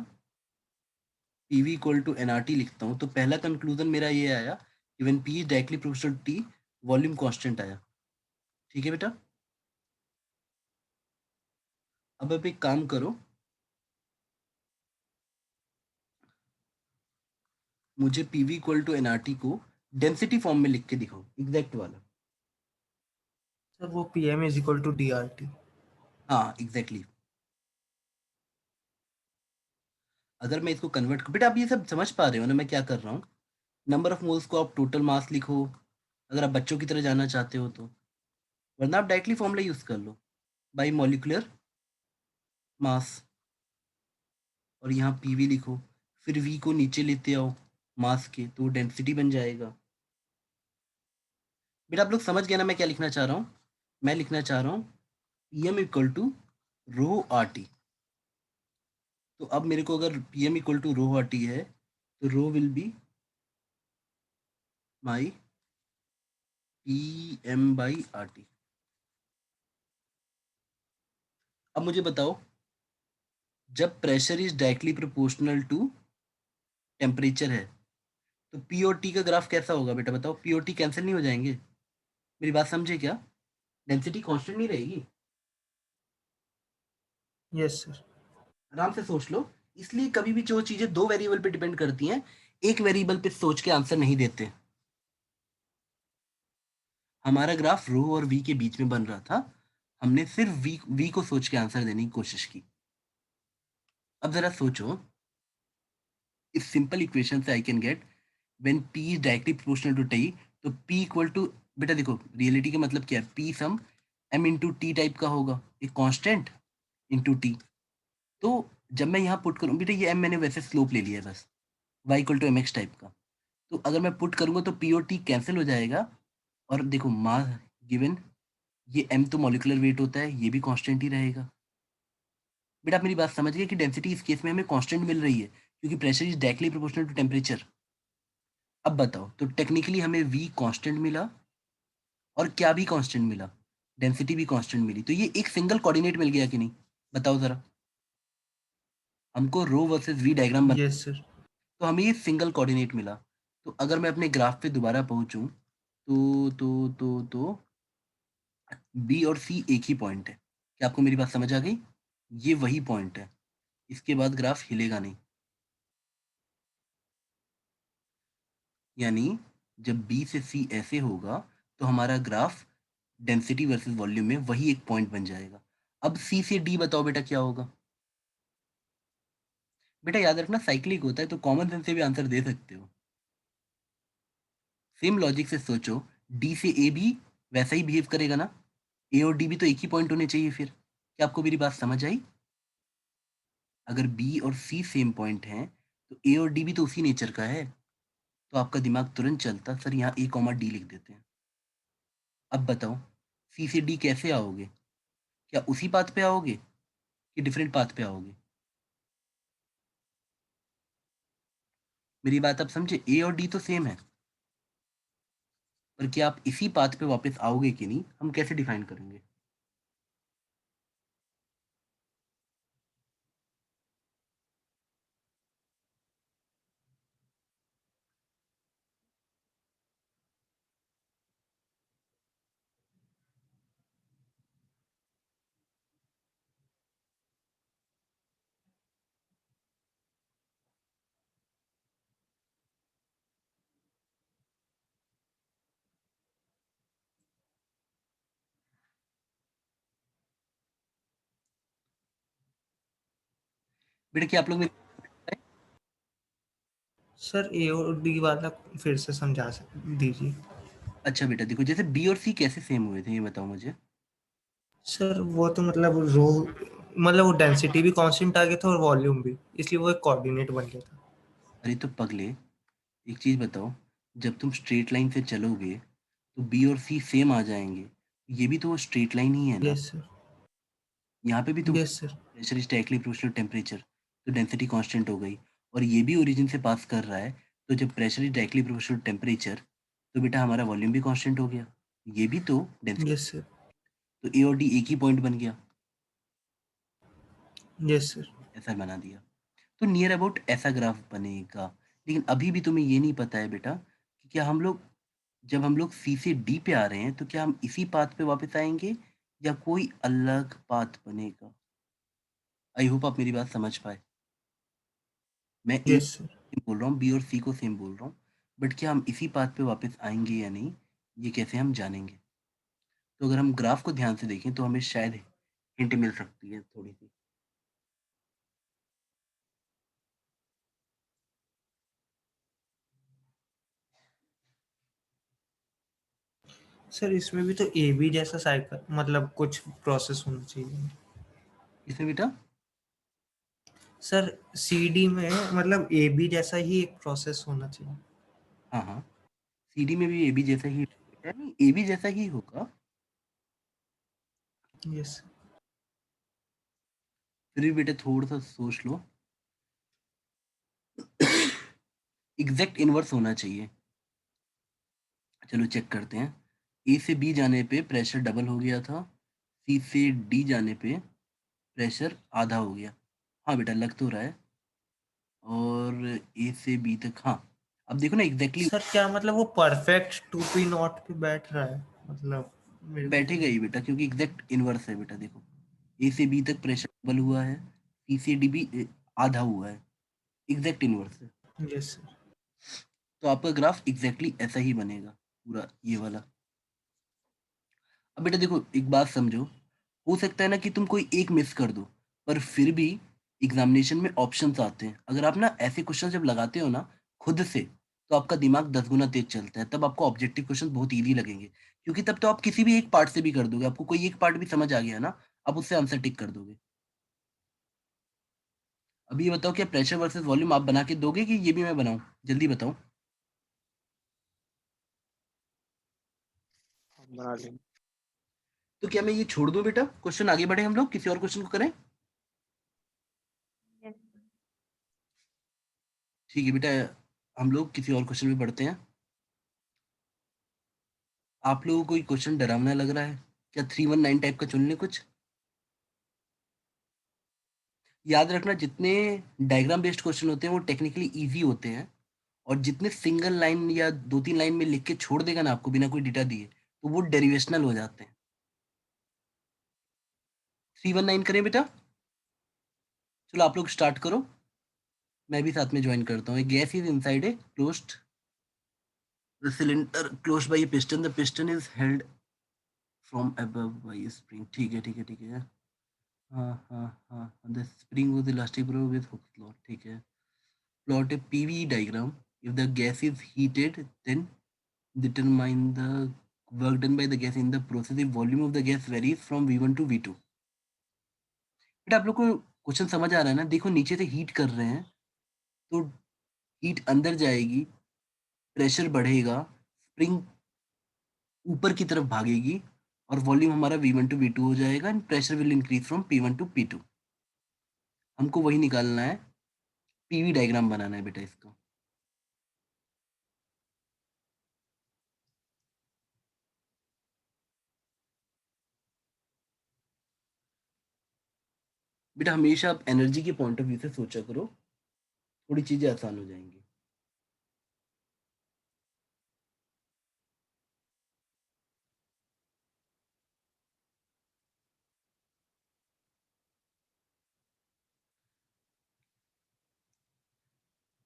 P we equal to N R T लिखता हूँ, तो पहला कंक्लूजन मेरा ये आया कि when P is directly proportional to T, volume constant आया। ठीक है बेटा। अब आप एक काम करो, मुझे P we equal to N R T को डेंसिटी फॉर्म में लिख के दिखाओ, एग्जैक्ट वाला। सर वो P M is equal to D R T. हाँ एग्जैक्टली। अगर मैं इसको कन्वर्ट, बेटा आप ये सब समझ पा रहे हो ना मैं क्या कर रहा हूँ? नंबर ऑफ मोल्स को आप टोटल मास लिखो, अगर आप बच्चों की तरह जाना चाहते हो तो, वरना आप डायरेक्टली फॉर्मूला यूज कर लो, बाई मॉलिक्यूलर मास, और यहाँ पीवी लिखो, फिर वी को नीचे लेते आओ मास के, तो डेंसिटी बन जाएगा। बेटा आप लोग समझ गए ना मैं क्या लिखना चाह रहा हूँ? मैं लिखना चाह रहा हूँ p m equal to rho r t. तो अब मेरे को अगर p m equal to rho r t है, तो rho will be my p m by r t. अब मुझे बताओ, जब pressure is directly proportional to temperature है, तो पी और टी का ग्राफ कैसा होगा बेटा बताओ? पी और टी कैंसिल नहीं हो जाएंगे? मेरी बात समझे क्या? डेंसिटी कांस्टेंट नहीं रहेगी? Yes sir. आराम से सोच लो। इसलिए कभी भी जो चीजें दो वेरिएबल पे डिपेंड करती हैं, एक वेरिएबल पे सोच के आंसर नहीं देते। हमारा ग्राफ रो और वी के बीच में बन रहा था, हमने सिर्फ वी को सोच के आंसर देने की कोशिश की। अब जरा सोचो, इस सिंपल इक्वेशन से I can get when p is directly proportional to t, तो p इक्वल टू, बेटा देखो रियलिटी का मतलब क्या है, p some m into T type का होगा, एक कांस्टेंट इंटू टी। तो जब मैं यहाँ पुट करूँ बेटा, ये m मैंने वैसे स्लोप ले लिया है बस, y equal to mx type का, तो अगर मैं पुट करूंगा तो p और t कैंसिल हो जाएगा, और देखो मास गिवन, ये m तो मॉलिक्यूलर वेट होता है, ये भी कांस्टेंट ही रहेगा। बेटा आप मेरी बात समझ गए कि डेंसिटी इस केस में हमें कांस्टेंट मिल रही है, क्योंकि pressure is directly proportional to temperature. अब बताओ, तो टेक्निकली हमें v कांस्टेंट मिला, और क्या भी कांस्टेंट मिला, डेंसिटी भी कांस्टेंट मिली, तो ये एक सिंगल कोऑर्डिनेट मिल गया कि नहीं? बताओ जरा, हमको रो वर्सेस वी डायग्राम बना, यस सर। तो हमें ये सिंगल कोऑर्डिनेट मिला। तो अगर मैं अपने ग्राफ पे दोबारा पहुंचूं, तो बी और सी एक ही पॉइंट है। क्या आपको मेरी बात समझ आ गई? ये वही पॉइंट है, इसके बाद ग्राफ हिलेगा नहीं। यानी जब बी से सी ऐसे होगा, तो हमारा ग्राफ डेंसिटी वर्सेस वॉल्यूम में वही एक पॉइंट बन जाएगा। अब सी से डी बताओ बेटा क्या होगा? बेटा याद रखना साइक्लिक होता है, तो कॉमन सेंस से भी आंसर दे सकते हो। सेम लॉजिक से सोचो, डी से ए भी वैसा ही बिहेव करेगा ना, ए और डी भी तो एक ही पॉइंट होने चाहिए फिर। क्या आपको मेरी बात समझ आई? अगर बी और सी सेम पॉइंट हैं, तो ए और डी भी तो उसी नेचर का है, तो आपका दिमाग तुरंत चलता सर यहाँ ए कॉमा डी लिख देते हैं। अब बताओ, सी से डी कैसे आओगे? क्या उसी पाथ पे आओगे कि डिफरेंट पाथ पे आओगे? मेरी बात आप समझे, ए और डी तो सेम है, पर क्या आप इसी पाथ पे वापस आओगे कि नहीं, हम कैसे डिफाइन करेंगे? बेटा क्या आप लोग सर ए और डी वाला फिर से समझा दीजिए। अच्छा बेटा देखो, जैसे बी और सी कैसे सेम हुए थे ये बताओ मुझे। सर वो तो मतलब रो, मतलब वो डेंसिटी भी कांस्टेंट आ गया था और वॉल्यूम भी, इसलिए वो एक कोऑर्डिनेट बन गया था। अरे तो पगले, एक चीज बताओ, जब तुम स्ट्रेट लाइन से चलोगे तो बी और सी सेम आ जाएंगे। ये भी तो वो स्ट्रेट लाइन ही है ना। Yes sir. यहाँ पे भी तो yes sir. Pressure is directly proportional temperature, तो डेंसिटी कांस्टेंट हो गई। और ये भी ओरिजिन से पास कर रहा है, तो जब pressure is directly proportional temperature, तो बेटा हमारा वॉल्यूम भी कांस्टेंट हो गया। ये भी तो डेंसिटी, यस सर। तो ए और डी एक ही पॉइंट बन गया। Yes sir. ऐसा बना दिया, तो नियर अबाउट ऐसा ग्राफ बनेगा। लेकिन अभी भी तुम्हें ये नहीं पता है बेटा कि क्या हम लोग, जब हम लोग सी से डी पे आ रहे हैं तो क्या हम इसी पाथ पे वापस आएंगे या कोई अलग पाथ बनेगा। आई होप आप मेरी बात समझ पाए। मैं ए यस सर। बोल रहा हूँ, बी और सी को सेम बोल रहा हूँ, बट क्या हम इसी पाथ पे वापस आएंगे या नहीं, ये कैसे हम जानेंगे। तो अगर हम ग्राफ को ध्यान से देखें तो हमें शायद हिंट मिल सकती है थोड़ी सी। सर इसमें भी तो ए बी जैसा साइकिल, मतलब कुछ प्रोसेस होना चाहिए। इसमें बेटा, सर सी डी में मतलब ए बी जैसा ही एक प्रोसेस होना चाहिए। हाँ हाँ, सी डी में भी ए बी जैसा ही, नहीं ए बी जैसा ही होगा। यस। फिर भी बेटा थोड़ा सा सोच लो। एग्जैक्ट इनवर्स होना चाहिए। चलो चेक करते हैं। ए से बी जाने पे प्रेशर डबल हो गया था, सी से डी जाने पे प्रेशर आधा हो गया। हाँ बेटा लग तो रहा है। और ए से बी तक, हाँ अब देखो ना एग्जैक्टली सर क्या मतलब वो परफेक्ट टू पी नॉट पे बैठ रहा है, मतलब मेरे को तो बैठेगा ही बेटा, क्योंकि एग्जैक्ट इनवर्स है बेटा। देखो ए से बी तक प्रेशर डबल हुआ है, सी से डी भी आधा हुआ है, एग्जैक्ट इनवर्स है। Yes sir. तो आपका ग्राफ एग्जैक्टली ऐसा ही बनेगा, पूरा ये वाला। अब बेटा देखो एक बात समझो, हो सकता है ना कि तुम कोई एक मिस कर दो, पर फिर भी एग्जामिनेशन में ऑप्शंस आते हैं। अगर आप ना ऐसे क्वेश्चन जब लगाते हो ना खुद से, तो आपका दिमाग 10 गुना तेज चलता है, तब आपको ऑब्जेक्टिव क्वेश्चन बहुत इजी लगेंगे। क्योंकि तब तो आप किसी भी एक पार्ट से भी कर दोगे, आपको कोई एक पार्ट भी समझ आ गया ना, आप उससे आंसर टिक कर दोगे। अभी ये बताओ क्या प्रेशर वर्सेस वॉल्यूम आप बना के दोगे कि ये भी मैं बनाऊं, जल्दी बताओ। बना लेंगे। तो क्या मैं ये छोड़ दूं बेटा, क्वेश्चन आगे बढ़े, हम लोग किसी और क्वेश्चन को करें। ठीक है बेटा, हम लोग किसी और क्वेश्चन में पढ़ते हैं। आप लोगों को कोई क्वेश्चन डरावना लग रहा है क्या, 319 टाइप का चुन ले कुछ। याद रखना जितने डायग्राम बेस्ड क्वेश्चन होते हैं वो टेक्निकली इजी होते हैं, और जितने सिंगल लाइन या 2-3 लाइन में लिख के छोड़ देगा ना आपको बिना कोई डेटा दिए, तो वो डेरिवेशनल हो जाते हैं। 319 करें बेटा, चलो आप लोग स्टार्ट करो, मैं भी साथ में ज्वाइन करता हूँ। Gas is inside a closed, the cylinder closed by a piston, the piston is held from above by a spring. ठीक है ठीक है ठीक है, हाँ हाँ हाँ, the spring was elastic bro with hook slot. ठीक है, plot a PV diagram. If the gas is heated, then determine the work done by the gas in the process. If volume of the gas varies from V1 to V2. बेटा आप लोग को question समझ आ रहा है ना। देखो नीचे से हीट कर रहे हैं, तो हीट अंदर जाएगी, प्रेशर बढ़ेगा, स्प्रिंग ऊपर की तरफ भागेगी, और वॉल्यूम हमारा V1 टू V2 हो जाएगा, and pressure will increase from P1 to P2। हमको वही निकालना है, पीवी डायग्राम बनाना है बेटा इसका। बेटा हमेशा आप एनर्जी के पॉइंट ऑफ व्यू से सोचा करो, थोड़ी चीजें आसान हो जाएंगी।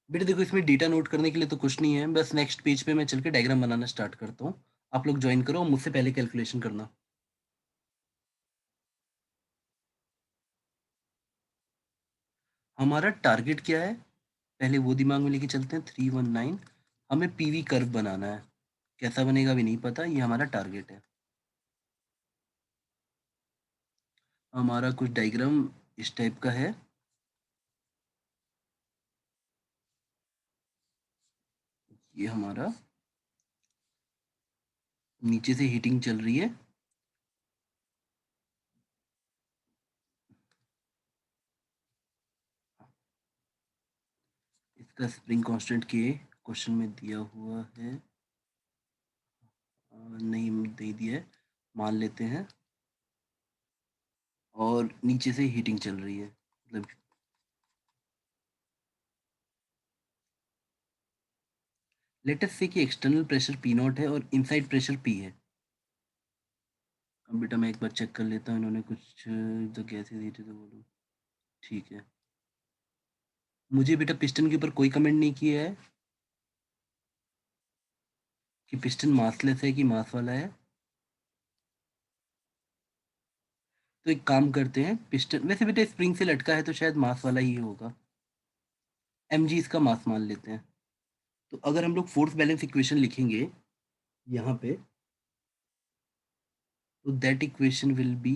बेटा देखो इसमें डेटा नोट करने के लिए तो कुछ नहीं है, बस नेक्स्ट पेज पे मैं चल के डायग्राम बनाना स्टार्ट करता हूँ। आप लोग ज्वाइन करो, मुझसे पहले कैलकुलेशन करना। हमारा टारगेट क्या है, पहले वो दिमाग में लेके चलते हैं। 319 हमें पीवी कर्व बनाना है, कैसा बनेगा भी नहीं पता, ये हमारा टारगेट है। हमारा कुछ डायग्राम इस टाइप का है। ये हमारा नीचे से हीटिंग चल रही है, इसका स्प्रिंग कांस्टेंट के क्वेश्चन में दिया हुआ है, नहीं दिया है, मान लेते हैं। और नीचे से हीटिंग चल रही है, मतलब लेट अस से कि एक्सटर्नल प्रेशर पी नॉट है और इनसाइड प्रेशर पी है। अब बेटा मैं एक बार चेक कर लेता हूँ, इन्होंने कुछ तो कैसे दिए थे तो बोलो। ठीक है, मुझे बेटा पिस्टन के ऊपर कोई कमेंट नहीं किया है कि पिस्टन मासलेस है कि मास वाला है। तो एक काम करते हैं, पिस्टन वैसे बेटा स्प्रिंग से लटका है तो शायद मास वाला ही होगा, mg इसका मास मान लेते हैं। तो अगर हम लोग फोर्स बैलेंस इक्वेशन लिखेंगे यहाँ पे, तो दैट इक्वेशन विल बी,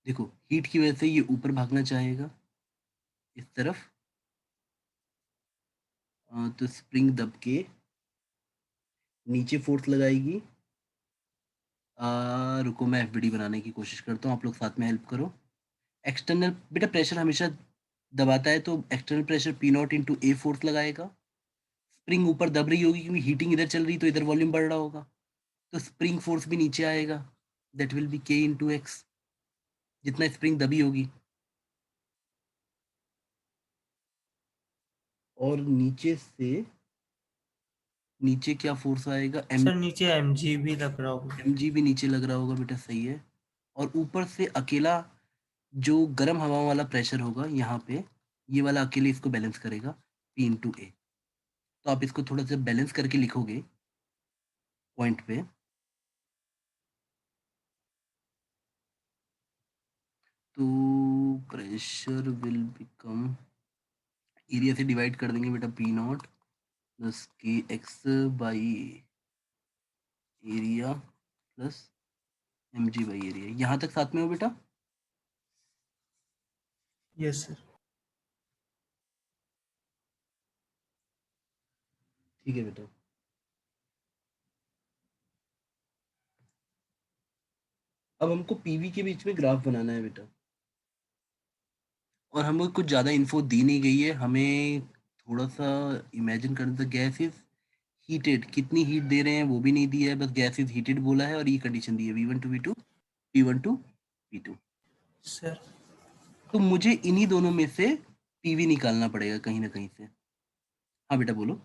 देखो हीट की वजह से ये ऊपर भागना चाहेगा इस तरफ, तो स्प्रिंग दब के नीचे फोर्स लगाएगी। रुको मैं एफबीडी बनाने की कोशिश करता हूँ, आप लोग साथ में हेल्प करो। एक्सटर्नल बेटा प्रेशर हमेशा दबाता है, तो external pressure P not into a force लगाएगा। स्प्रिंग ऊपर दब रही होगी क्योंकि हीटिंग इधर चल रही, तो इधर वॉल्यूम बढ़ रहा होगा, तो स्प्रिंग फोर्स भी नीचे आएगा, दैट विल बी के इंटू एक्स, जितना स्प्रिंग दबी होगी। और नीचे से, नीचे क्या फोर्स आएगा, सर नीचे mg भी लग रहा होगा। mg भी नीचे लग रहा होगा बेटा, सही है। और ऊपर से अकेला जो गर्म हवा वाला प्रेशर होगा यहाँ पे, ये वाला अकेले इसको बैलेंस करेगा, पी इंटू ए। तो आप इसको थोड़ा सा बैलेंस करके लिखोगे पॉइंट पे, तो प्रेशर विल बिकम, एरिया से डिवाइड कर देंगे बेटा, P not plus K X by area plus M ji by area. यहाँ तक साथ में हो बेटा? Yes sir. ठीक है बेटा। अब हमको पीवी के बीच में ग्राफ बनाना है बेटा, और हमें कुछ ज़्यादा इन्फो दी नहीं गई है, हमें थोड़ा सा इमेजिन करना था। गैस इज हीटेड, कितनी हीट दे रहे हैं वो भी नहीं दिया है, बस गैस इज हीटेड बोला है, और ये कंडीशन दी है V1 to V2, P1 to P2। Sir तो मुझे इन्हीं दोनों में से पीवी निकालना पड़ेगा कहीं ना कहीं से। हाँ बेटा बोलो।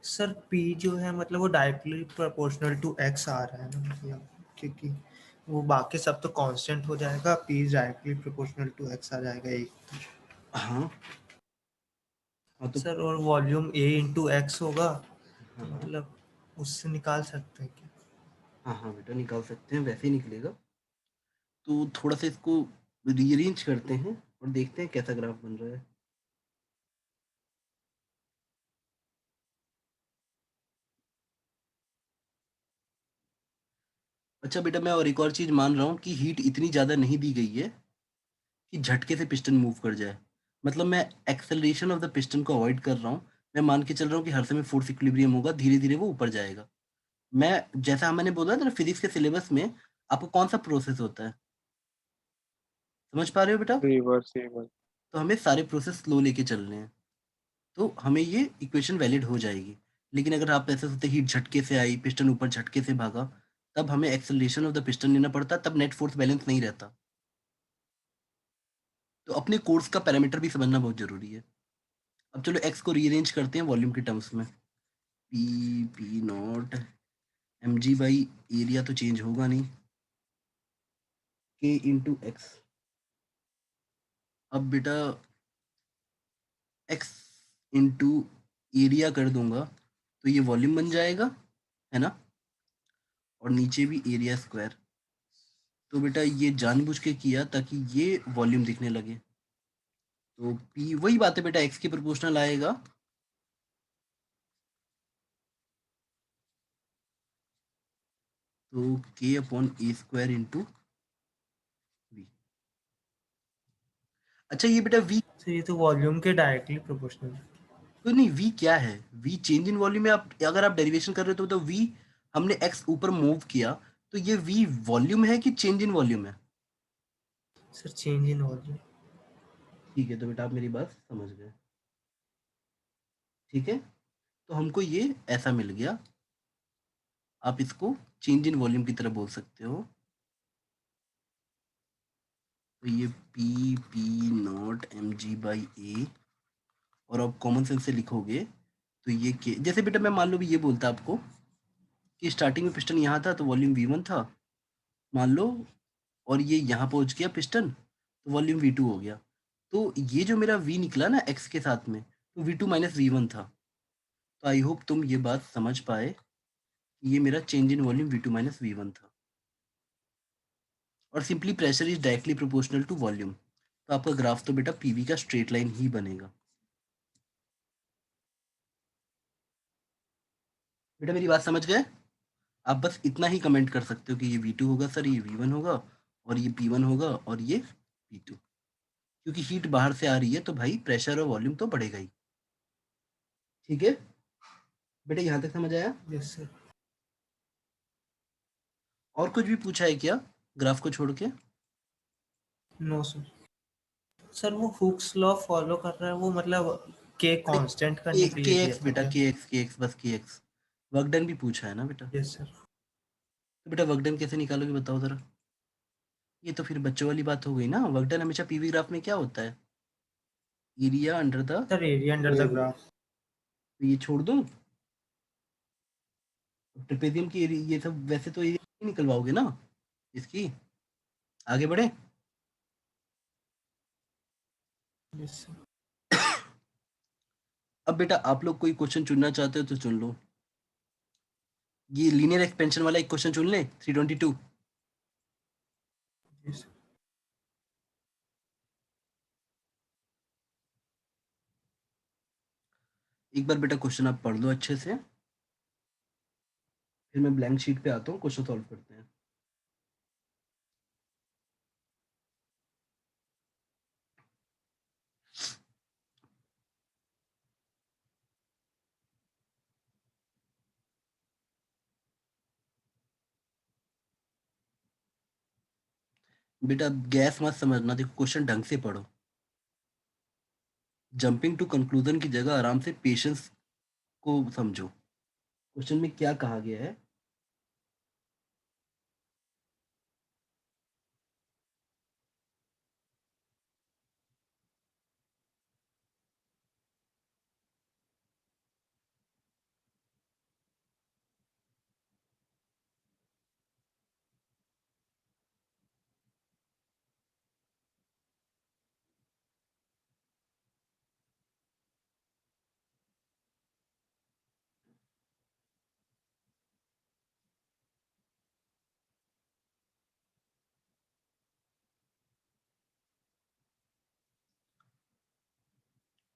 सर p जो है मतलब वो डायरेक्टली प्रोपोर्शनल टू x आ रहा है ना, मतलब क्योंकि वो बाकी सब तो कांस्टेंट हो जाएगा, p directly proportional to x आ जाएगा एक। हाँ हाँ तो सर और वॉल्यूम a इंटू एक्स होगा, हाँ तो हाँ मतलब उससे निकाल सकते हैं क्या? हाँ हाँ बेटा निकाल सकते हैं, वैसे ही निकलेगा। तो थोड़ा सा इसको रीअरेंज करते हैं और देखते हैं कैसा ग्राफ बन रहा है। अच्छा बेटा, मैं और एक और चीज़ मान रहा हूँ कि हीट इतनी ज़्यादा नहीं दी गई है कि झटके से पिस्टन मूव कर जाए। मतलब मैं एक्सेलरेशन ऑफ द पिस्टन को अवॉइड कर रहा हूँ। मैं मान के चल रहा हूँ कि हर समय फोर्स इक्विलिब्रियम होगा, धीरे धीरे वो ऊपर जाएगा। मैं जैसा मैंने बोला था ना, फिजिक्स के सिलेबस में आपको कौन सा प्रोसेस होता है, समझ पा रहे हो बेटा? Reverse reverse. तो हमें सारे प्रोसेस स्लो लेके चल रहे हैं, तो हमें ये इक्वेशन वैलिड हो जाएगी। लेकिन अगर आप ऐसे सोचते हीट झटके से आई, पिस्टन ऊपर झटके से भागा, तब हमें एक्सेलरेशन ऑफ द पिस्टन लेना पड़ता, तब नेट फोर्स बैलेंस नहीं रहता। तो अपने कोर्स का पैरामीटर भी समझना बहुत जरूरी है। अब चलो एक्स को रीअरेंज करते हैं वॉल्यूम के टर्म्स में। P P not M G by area तो चेंज होगा नहीं, के इंटू एक्स। अब बेटा एक्स इंटू एरिया कर दूंगा तो ये वॉल्यूम बन जाएगा, है ना? और नीचे भी एरिया स्क्वायर। तो बेटा ये जानबूझ के किया ताकि ये वॉल्यूम दिखने लगे। तो पी वही बात है बेटा, एक्स के प्रोपोर्शनल आएगा। तो k upon A square into V. अच्छा ये बेटा v, तो ये तो वॉल्यूम के डायरेक्टली प्रोपोर्शनल है। तो नहीं v क्या है, v चेंज इन वॉल्यूम में। आप अगर आप डेरिवेशन कर रहे हो तो v हमने x ऊपर मूव किया, तो ये v वॉल्यूम है कि चेंज इन वॉल्यूम है? Sir change in volume. ठीक है, तो बेटा आप मेरी बात समझ गए। ठीक है, तो हमको ये ऐसा मिल गया। आप इसको चेंज इन वॉल्यूम की तरह बोल सकते हो। तो ये p P not M G by a, और आप कॉमन सेंस से लिखोगे तो ये के, जैसे बेटा मैं मान लो भी ये बोलता आपको कि स्टार्टिंग में पिस्टन यहाँ था तो वॉल्यूम V1 था, मान लो, और ये यहाँ पहुँच गया पिस्टन तो वॉल्यूम V2 हो गया। तो ये जो मेरा V निकला ना x के साथ में, तो V2 माइनस V1 था। तो आई होप तुम ये बात समझ पाए कि ये मेरा change in volume V2 minus V1 था। और simply pressure is directly proportional to volume, तो आपका ग्राफ तो बेटा पीवी का स्ट्रेट लाइन ही बनेगा। बेटा मेरी बात समझ गए? आप बस इतना ही कमेंट कर सकते हो कि ये V2 होगा सर, ये V1 होगा, और ये P1 होगा, और ये P2। क्योंकि हीट बाहर से आ रही है तो भाई प्रेशर और वॉल्यूम तो बढ़ेगा ही। ठीक है बेटा, यहाँ तक समझ आया? Yes sir. और कुछ भी पूछा है क्या ग्राफ को छोड़ के? No sir. सर वो हुक्स लॉ फॉलो कर रहा है, वो मतलब के अरे कांस्टेंट करने के के लिए दिया एक्स था बेटा, क्या? के एक्स बस के एक्स। वर्क डन भी पूछा है ना बेटा? Yes sir. तो बेटा वर्क डन कैसे निकालोगे बताओ जरा? ये तो फिर बच्चों वाली बात हो गई ना। वर्क डन हमेशा पीवी ग्राफ में क्या होता है, area under the, sir area under the graph. तो ये छोड़ दो। ट्रेपेजियम की ये सब वैसे तो एरिया नहीं निकलवाओगे ना इसकी। आगे बढ़े। Yes sir. अब बेटा आप लोग कोई क्वेश्चन चुनना चाहते हो तो चुन लो। ये लीनियर एक्सपेंशन वाला एक क्वेश्चन चुन ले, 322। यस। एक बार बेटा क्वेश्चन आप पढ़ लो अच्छे से, फिर मैं ब्लैंक शीट पे आता हूँ, क्वेश्चन सॉल्व करते हैं। बेटा गैस मत समझना, देखो क्वेश्चन ढंग से पढ़ो। जंपिंग टू कंक्लूजन की जगह आराम से पेशेंस को समझो। क्वेश्चन में क्या कहा गया है।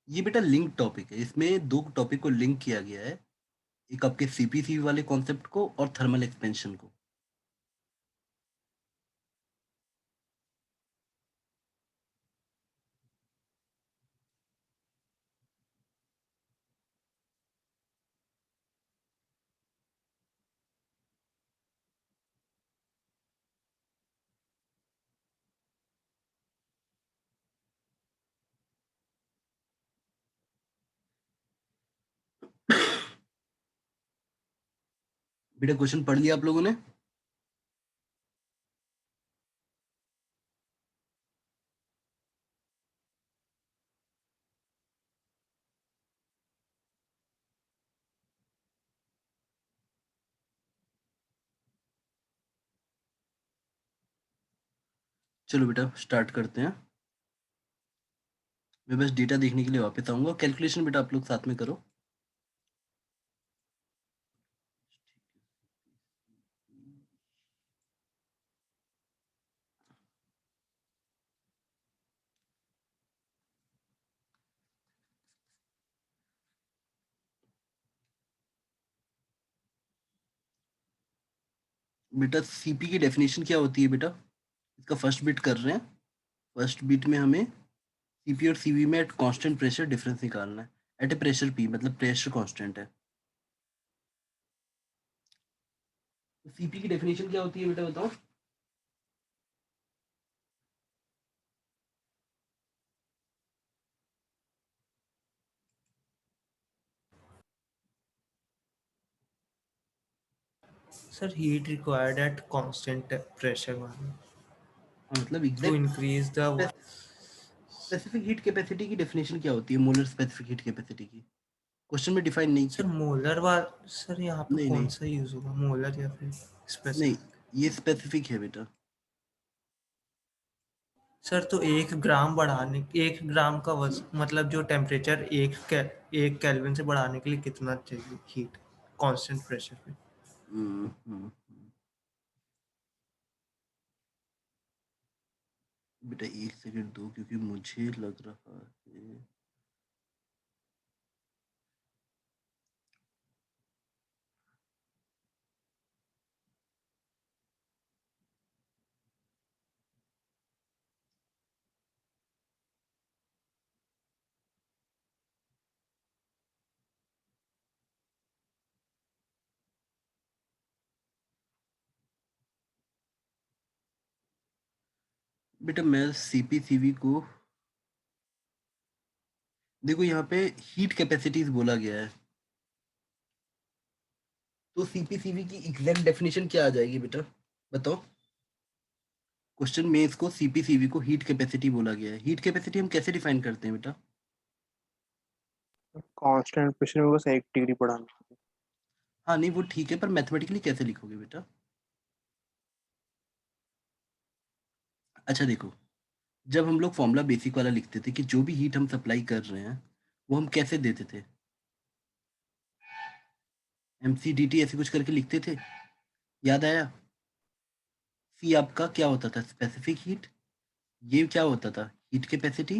ये बेटा लिंक टॉपिक है, इसमें दो टॉपिक को लिंक किया गया है, एक आपके सीपीसी वाले कॉन्सेप्ट को और थर्मल एक्सपेंशन को। बेटा क्वेश्चन पढ़ लिया आप लोगों ने? चलो बेटा स्टार्ट करते हैं। मैं बस डेटा देखने के लिए वापस आऊंगा, कैलकुलेशन बेटा आप लोग साथ में करो। बेटा सीपी की डेफिनेशन क्या होती है बेटा? इसका फर्स्ट बिट कर रहे हैं। फर्स्ट बिट में हमें सीपी और सीवी में एट कांस्टेंट प्रेशर डिफरेंस निकालना है। एट ए प्रेशर पी मतलब प्रेशर कांस्टेंट है। तो सीपी की डेफिनेशन क्या होती है बेटा बताओ? Sir, heat required at constant pressure हाँ मतलब to exact increase the specific heat capacity की डेफिनेशन क्या होती है? मोलर स्पेसिफिक हीट कैपेसिटी की क्वेश्चन में डिफाइन नहीं सर किया। मोलर वाल सर यहाँ पे नहीं कौन नहीं सा यूज होगा, मोलर या फिर नहीं, स्पेसिफिक? ये स्पेसिफिक है बेटा। सर तो 1 ग्राम बढ़ाने, 1 ग्राम का मतलब जो टेम्परेचर 1 केल्विन से बढ़ाने के लिए कितना चाहिए हीट कांस्टेंट प्रेशर पे? हम्म, हम्म, हम्म। बेटा एक सेकंड दो क्योंकि मुझे लग रहा है बेटा मैं सीपी सीवी को देखो यहाँ पे हीट कैपेसिटीज बोला गया है, तो सीपी सीवी की एग्जैक्ट डेफिनेशन क्या आ जाएगी बेटा बताओ? क्वेश्चन में इसको सीपी सीवी को हीट कैपेसिटी बोला गया है। हीट कैपेसिटी हम कैसे डिफाइन करते हैं बेटा? कांस्टेंट प्रेशर में बस 1 डिग्री बढ़ाना। हाँ नहीं वो ठीक है, पर मैथमेटिकली कैसे लिखोगे बेटा? अच्छा देखो, जब हम लोग फॉर्मूला बेसिक वाला लिखते थे कि जो भी हीट हम सप्लाई कर रहे हैं वो हम कैसे देते थे, mcdt ऐसे कुछ करके लिखते थे, याद आया? सी आपका क्या होता था? Specific heat. ये क्या होता था? Heat capacity.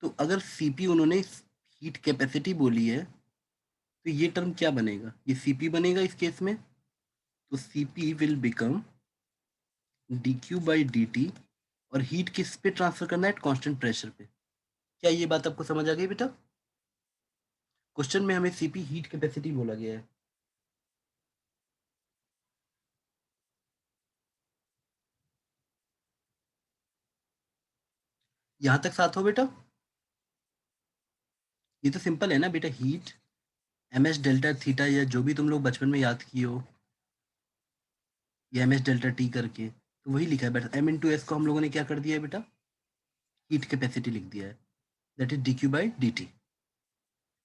तो अगर सीपी उन्होंने हीट कैपेसिटी बोली है तो ये टर्म क्या बनेगा? ये सीपी बनेगा इस केस में। तो CP will become D Q by D t. और हीट किस पे ट्रांसफर करना है? कांस्टेंट प्रेशर पे। क्या ये बात आपको समझ आ गई बेटा? क्वेश्चन में हमें सीपी हीट कैपेसिटी बोला गया है। यहां तक साथ हो बेटा? ये तो सिंपल है ना बेटा, heat M S delta theta, या जो भी तुम लोग बचपन में याद किए हो, या एम एस डेल्टा टी करके, तो वही लिखा है बेटा। एम इंटू एस को हम लोगों ने क्या कर दिया है बेटा? हीट कैपेसिटी लिख दिया है। That is D Q by D T.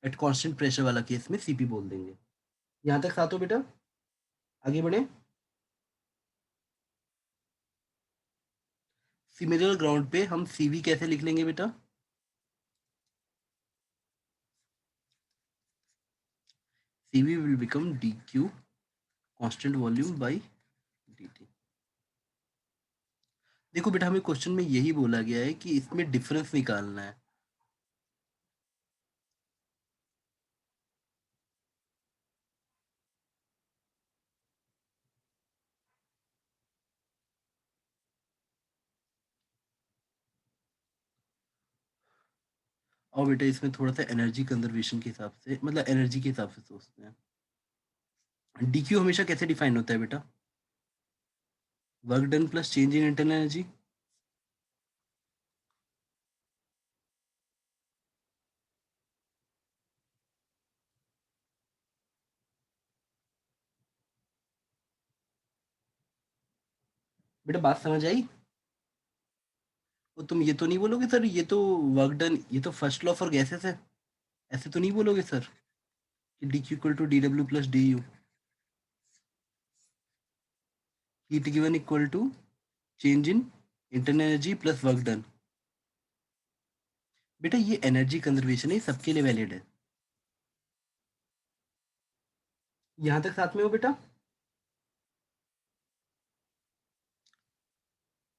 At constant pressure वाला केस में सीपी बोल देंगे। यहाँ तक साथ हो बेटा? आगे बढ़े। सिमिलर ग्राउंड पे हम सीवी कैसे लिख लेंगे बेटा? CV will become D Q constant volume by D T. देखो बेटा हमें क्वेश्चन में यही बोला गया है कि इसमें डिफरेंस निकालना है। और बेटा इसमें थोड़ा सा एनर्जी कंजर्वेशन के हिसाब से, मतलब एनर्जी के हिसाब से सोचते हैं। डी क्यू हमेशा कैसे डिफाइन होता है बेटा? Work done plus change in internal energy. बेटा बात समझ आई? वो तुम ये तो नहीं बोलोगे सर ये तो वर्क डन, ये तो फर्स्ट लॉ फॉर गैसेस है, ऐसे तो नहीं बोलोगे सर कि D Q equal to D W plus D U, heat given equal to change in internal energy plus work done. बेटा ये एनर्जी कंजर्वेशन है, सबके लिए वैलिड है। यहां तक साथ में हो बेटा?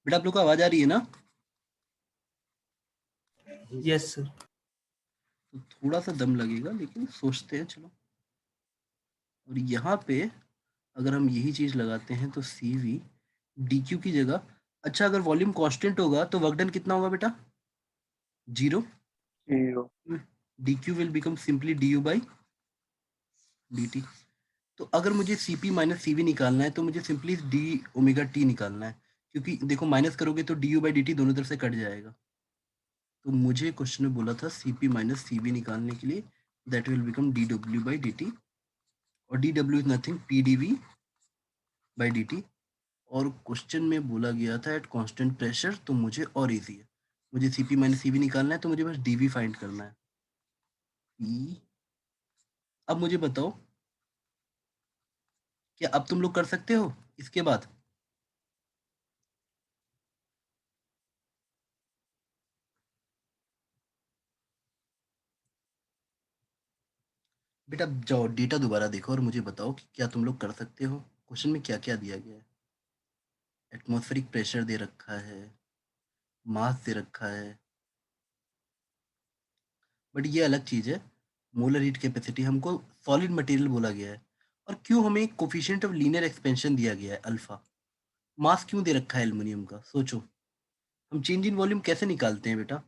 बेटा आप लोग को आवाज आ रही है ना? Yes sir. तो थोड़ा सा दम लगेगा लेकिन सोचते हैं चलो। और यहाँ पे अगर हम यही चीज लगाते हैं तो सी वी डी क्यू की जगह, अच्छा अगर वॉल्यूम कांस्टेंट होगा तो वर्क डन कितना होगा बेटा? 0। 0 D Q will become simply D U by D T. तो अगर मुझे सी पी माइनस सी वी निकालना है तो मुझे सिंपली डी ओमेगा टी निकालना है, क्योंकि देखो माइनस करोगे तो D U by D T दोनों तरफ से कट जाएगा। तो मुझे क्वेश्चन में बोला था सी पी माइनस सी वी निकालने के लिए, दैट विल बिकम डी डब्ल्यू बाई डी टी, और डी डब्ल्यू is nothing p D we by D t. और क्वेश्चन में बोला गया था एट कांस्टेंट प्रेशर, तो मुझे और इजी है, मुझे सी पी माइनस सी वी निकालना है तो मुझे बस डी वी फाइंड करना है। पी, अब मुझे बताओ क्या अब तुम लोग कर सकते हो इसके बाद? बेटा जाओ डेटा दोबारा देखो और मुझे बताओ कि क्या तुम लोग कर सकते हो। क्वेश्चन में क्या क्या दिया गया है? एटमॉस्फेरिक प्रेशर दे रखा है, मास दे रखा है, बट ये अलग चीज है। मोलर हीट कैपेसिटी हमको सॉलिड मटेरियल बोला गया है, और क्यों हमें कोफिशिएंट ऑफ लीनियर एक्सपेंशन दिया गया है अल्फा। मास क्यों दे रखा है एल्युमिनियम का, सोचो। हम चेंज इन वॉल्यूम कैसे निकालते हैं बेटा?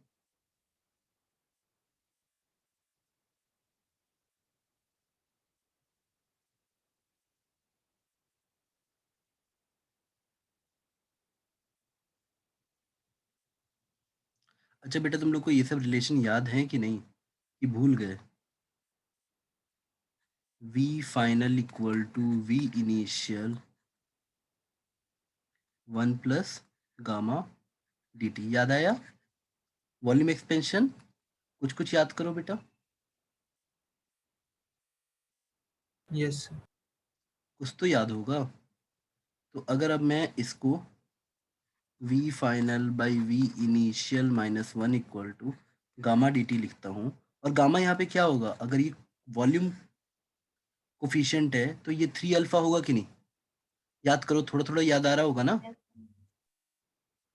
अच्छा बेटा तुम लोग को ये सब रिलेशन याद है कि नहीं, कि भूल गए? V final equal to V initial 1 plus gamma D T, याद आया? वॉल्यूम एक्सपेंशन कुछ कुछ याद करो बेटा। यस कुछ तो याद होगा। तो अगर अब मैं इसको V final by V initial minus 1 equal to gamma D T लिखता हूँ, और गामा यहाँ पे क्या होगा, अगर ये वॉल्यूम कोफिशिएंट है तो ये 3 अल्फा होगा कि नहीं? याद करो, थोड़ा थोड़ा याद आ रहा होगा ना?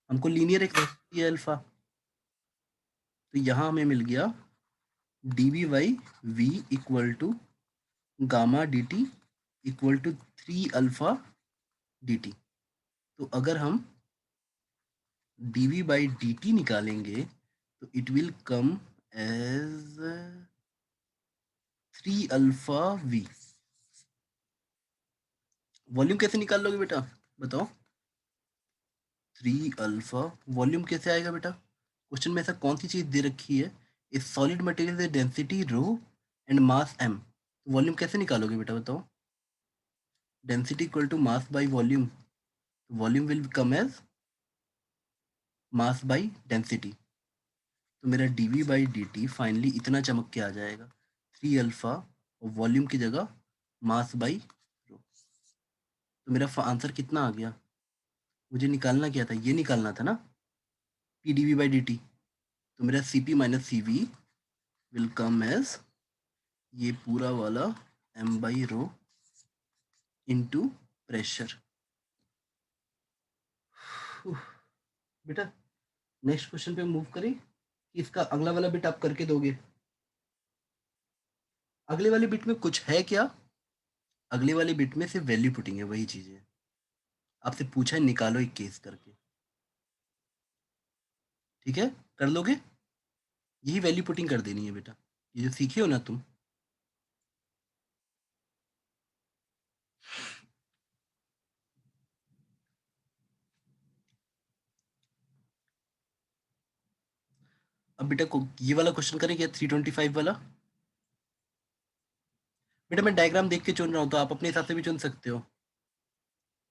हमको लीनियर एक्सपेंशन है अल्फा, तो यहाँ हमें मिल गया D we by V equal to gamma D T equal to 3 alpha D T. तो अगर हम D we by D T निकालेंगे तो it will come as 3 alpha V. Volume कैसे निकाल लोगे बेटा, बताओ? 3 अल्फा वॉल्यूम कैसे आएगा बेटा? क्वेश्चन में ऐसा कौन सी चीज दे रखी है, इस solid material density rho and mass M, volume कैसे निकालोगे बेटा बताओ? Density equal to mass by volume, volume will come as mass by density. तो मेरा D we by D T finally इतना चमक के आ जाएगा, 3 अल्फा और वॉल्यूम की जगह मास बाई रो। तो मेरा आंसर कितना आ गया? मुझे निकालना क्या था, ये निकालना था ना, P D we by D T. तो मेरा C P minus C V will come as ये पूरा वाला M by rho into pressure. बेटा नेक्स्ट क्वेश्चन पे मूव करें कि इसका अगला वाला बिट आप करके दोगे? अगले वाले बिट में कुछ है क्या? अगले वाले बिट में सिर्फ वैल्यू पुटिंग है, वही चीज है। आपसे पूछा है निकालो एक केस करके, ठीक है? कर लोगे? यही वैल्यू पुटिंग कर देनी है बेटा, ये जो सीखे हो ना तुम। अब बेटा को ये वाला क्वेश्चन करें क्या, 325 वाला? बेटा मैं डायग्राम देख के चुन रहा हूँ, तो आप अपने हिसाब से भी चुन सकते हो।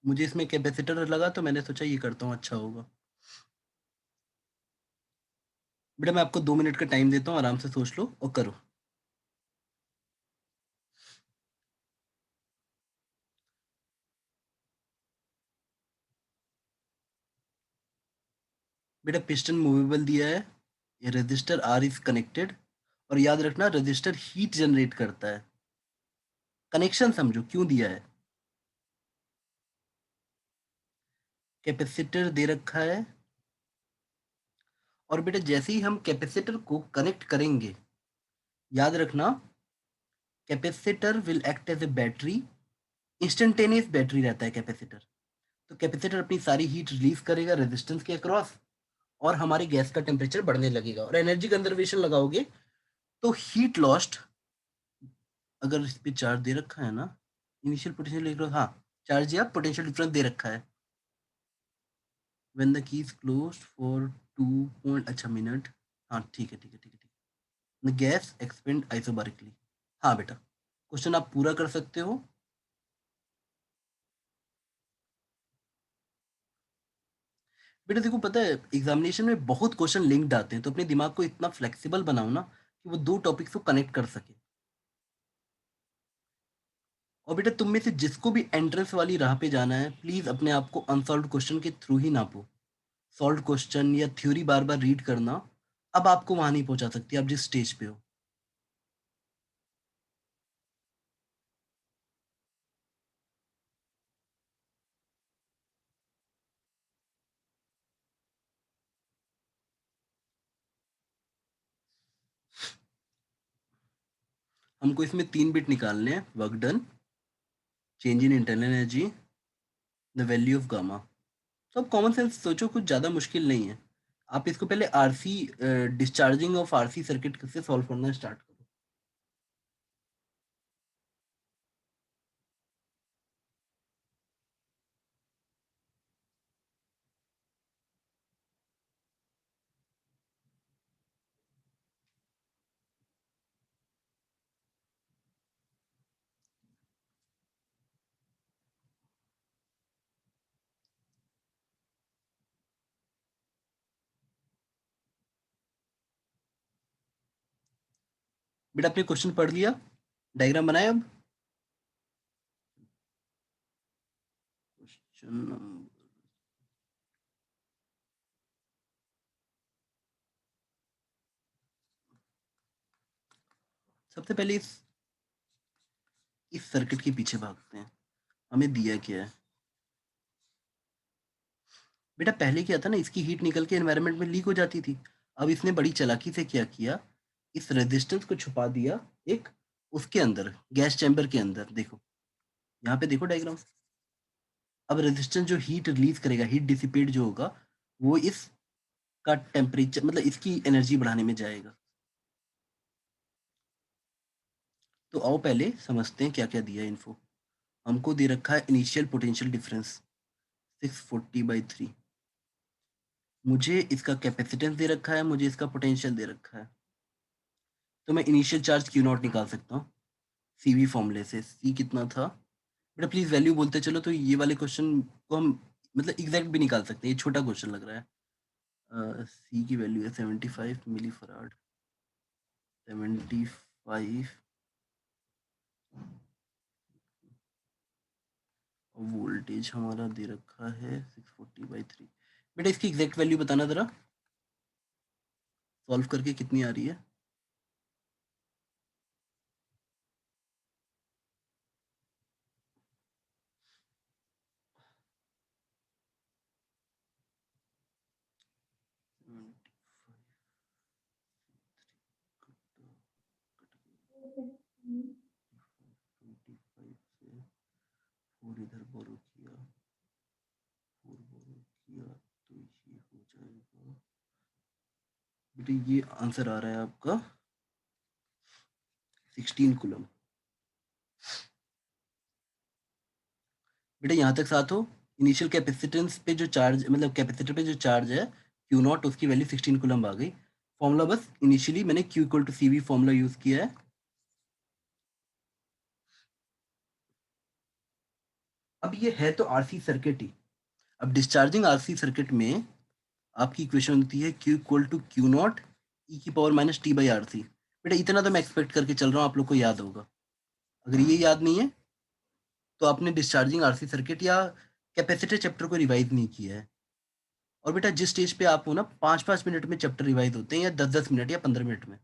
मुझे इसमें कैपेसिटर लगा तो मैंने सोचा ये करता हूँ, अच्छा होगा। बेटा मैं आपको 2 मिनट का टाइम देता हूँ, आराम से सोच लो और करो। बेटा पिस्टन मूवेबल दिया है, ये रजिस्टर आर इज कनेक्टेड, और याद रखना रजिस्टर हीट जनरेट करता है। कनेक्शन समझो क्यों दिया है। कैपेसिटर दे रखा है, और बेटा जैसे ही हम कैपेसिटर को कनेक्ट करेंगे, याद रखना capacitor will act as a battery instantaneous battery रहता है कैपेसिटर। तो कैपेसिटर अपनी सारी हीट रिलीज करेगा रेजिस्टेंस के अक्रॉस, और हमारे गैस का टेम्परेचर बढ़ने लगेगा। और एनर्जी कंजर्वेशन लगाओगे तो हीट लॉस्ट, अगर इस पे चार्ज दे रखा है ना, इनिशियल पोटेंशियल डिफरेंस, हाँ चार्ज या पोटेंशियल डिफरेंस दे रखा है, when the key is closed for 2 point, अच्छा मिनट, हाँ ठीक है ठीक है ठीक है ठीक है, द गैस एक्सपेंड आइसोबारिकली। हाँ बेटा, क्वेश्चन आप पूरा कर सकते हो। बेटा देखो, पता है एग्जामिनेशन में बहुत क्वेश्चन लिंक्ड आते हैं, तो अपने दिमाग को इतना फ्लेक्सिबल बनाओ ना कि वो दो टॉपिक्स को कनेक्ट कर सके। और बेटा तुम में से जिसको भी एंट्रेंस वाली राह पे जाना है, प्लीज अपने आप को अनसॉल्व क्वेश्चन के थ्रू ही नापो। सॉल्व क्वेश्चन या थ्योरी बार बार रीड करना अब आपको वहां नहीं पहुंचा सकती, आप जिस स्टेज पे हो। हमको इसमें 3 बिट निकालने हैं, work done, change in internal energy, the value of gamma. तो अब कॉमन सेंस सोचो, कुछ ज़्यादा मुश्किल नहीं है। आप इसको पहले RC, discharging of RC circuit से सॉल्व करना स्टार्ट करो। बेटा आपने क्वेश्चन पढ़ लिया, डायग्राम बनाए अब। क्वेश्चन नंबर, सबसे पहले इस सर्किट के पीछे भागते हैं, हमें दिया क्या है। बेटा पहले क्या था ना, इसकी हीट निकल के एनवायरनमेंट में लीक हो जाती थी। अब इसने बड़ी चालाकी से क्या किया, इस रेजिस्टेंस को छुपा दिया एक उसके अंदर, गैस चैम्बर के अंदर। देखो यहाँ पे, देखो डायग्राम। अब रेजिस्टेंस जो हीट रिलीज करेगा, हीट डिसिपेट जो होगा, वो इस का टेम्परेचर, मतलब इसकी एनर्जी बढ़ाने में जाएगा। तो आओ पहले समझते हैं क्या क्या दिया है इन्फो। हमको दे रखा है इनिशियल पोटेंशियल डिफरेंस 640/3, मुझे इसका कैपेसिटेंस दे रखा है, मुझे इसका पोटेंशियल दे रखा है। तो मैं इनिशियल चार्ज क्यू नॉट निकाल सकता हूँ सीवी फॉर्मूले से। सी कितना था बेटा, प्लीज वैल्यू बोलते चलो, तो ये वाले क्वेश्चन को हम मतलब एग्जैक्ट भी निकाल सकते हैं। ये छोटा क्वेश्चन लग रहा है। सी की वैल्यू है 75 मिली फराड, 75 वोल्टेज हमारा दे रखा है 640/3। बेटा इसकी एग्जैक्ट वैल्यू बताना जरा, सॉल्व करके कितनी आ रही है। और इधर बोरो किया, और बोरो किया, तो ये हो जाएगा बेटा, ये आंसर आ रहा है आपका 16 कूलम। बेटा यहाँ तक साथ हो। इनिशियल कैपेसिटेंस पे जो चार्ज, मतलब कैपेसिटर पे जो चार्ज है क्यू नॉट, उसकी वैल्यू 16 कूलम आ गई। फॉर्मूला बस इनिशियली मैंने Q equal to C V formula use किया है। अब ये है तो आरसी सर्किट ही। अब डिस्चार्जिंग आरसी सर्किट में आपकी इक्वेशन होती है q equal to q not e की power minus t by r c. बेटा इतना तो मैं एक्सपेक्ट करके चल रहा हूँ आप लोग को याद होगा। अगर ये याद नहीं है तो आपने डिस्चार्जिंग आरसी सर्किट या कैपेसिटर चैप्टर को रिवाइज नहीं किया है। और बेटा जिस स्टेज पे आप हो ना, 5-5 मिनट में चैप्टर रिवाइज होते हैं, या 10-10 मिनट या 15 मिनट में।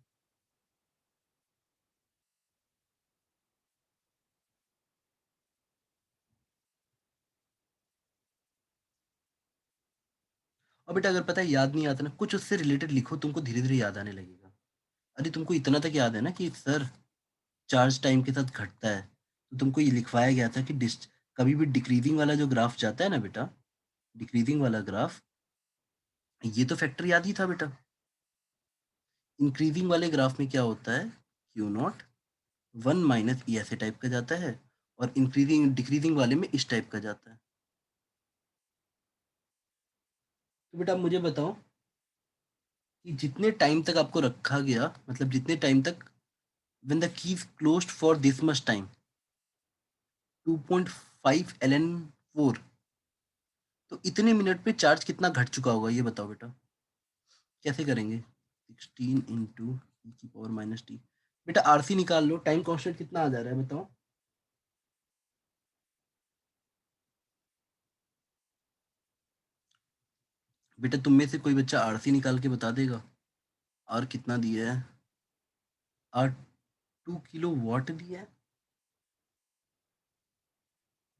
और बेटा अगर पता है याद नहीं आता ना, कुछ उससे रिलेटेड लिखो, तुमको धीरे धीरे याद आने लगेगा। अरे तुमको इतना तक याद है ना कि सर चार्ज टाइम के साथ घटता है, तो तुमको ये लिखवाया गया था कि कभी भी डिक्रीजिंग वाला जो ग्राफ जाता है ना बेटा, डिक्रीजिंग वाला ग्राफ, ये तो फैक्टर याद ही था बेटा। इंक्रीजिंग वाले ग्राफ में क्या होता है, क्यू नॉट 1 माइनस ई ऐसे टाइप का जाता है, और इंक्रीजिंग डिक्रीजिंग वाले में इस टाइप का जाता है। तो बेटा आप मुझे बताओ कि जितने टाइम तक आपको रखा गया, मतलब जितने टाइम तक, when the key is closed for this much time, 2.5 ln4, तो इतने मिनट में चार्ज कितना घट चुका होगा ये बताओ बेटा, कैसे करेंगे? 16 इंटू ई की पावर माइनस टी। बेटा आरसी निकाल लो, टाइम कांस्टेंट कितना आ जा रहा है बताओ। बेटा तुम में से कोई बच्चा आरसी निकाल के बता देगा, आर कितना दिया है? आर 2 किलो वाट दिया है।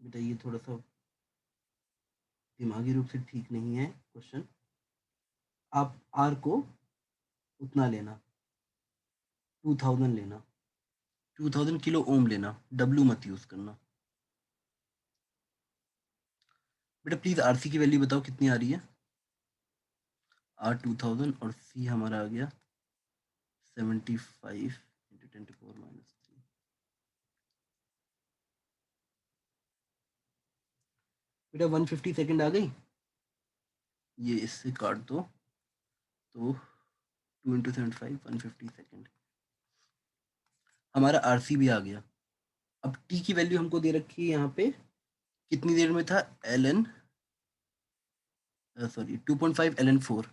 बेटा ये थोड़ा सा दिमागी रूप से ठीक नहीं है क्वेश्चन। आप आर को उतना लेना, 2000 लेना, 2000 किलो ओम लेना, डब्ल्यू मत यूज करना। बेटा प्लीज आरसी की वैल्यू बताओ कितनी आ रही है। आर 2000 और सी हमारा आ गया 75 इंटू 10 टू पावर माइनस 3। बेटा 150 सेकंड आ गई, ये इससे काट दो, तो 2 इंटू 75 150 सेकेंड हमारा आरसी भी आ गया। अब टी की वैल्यू हमको दे रखी है यहाँ पे, कितनी देर में था, एल एन सॉरी 2.5 ln4,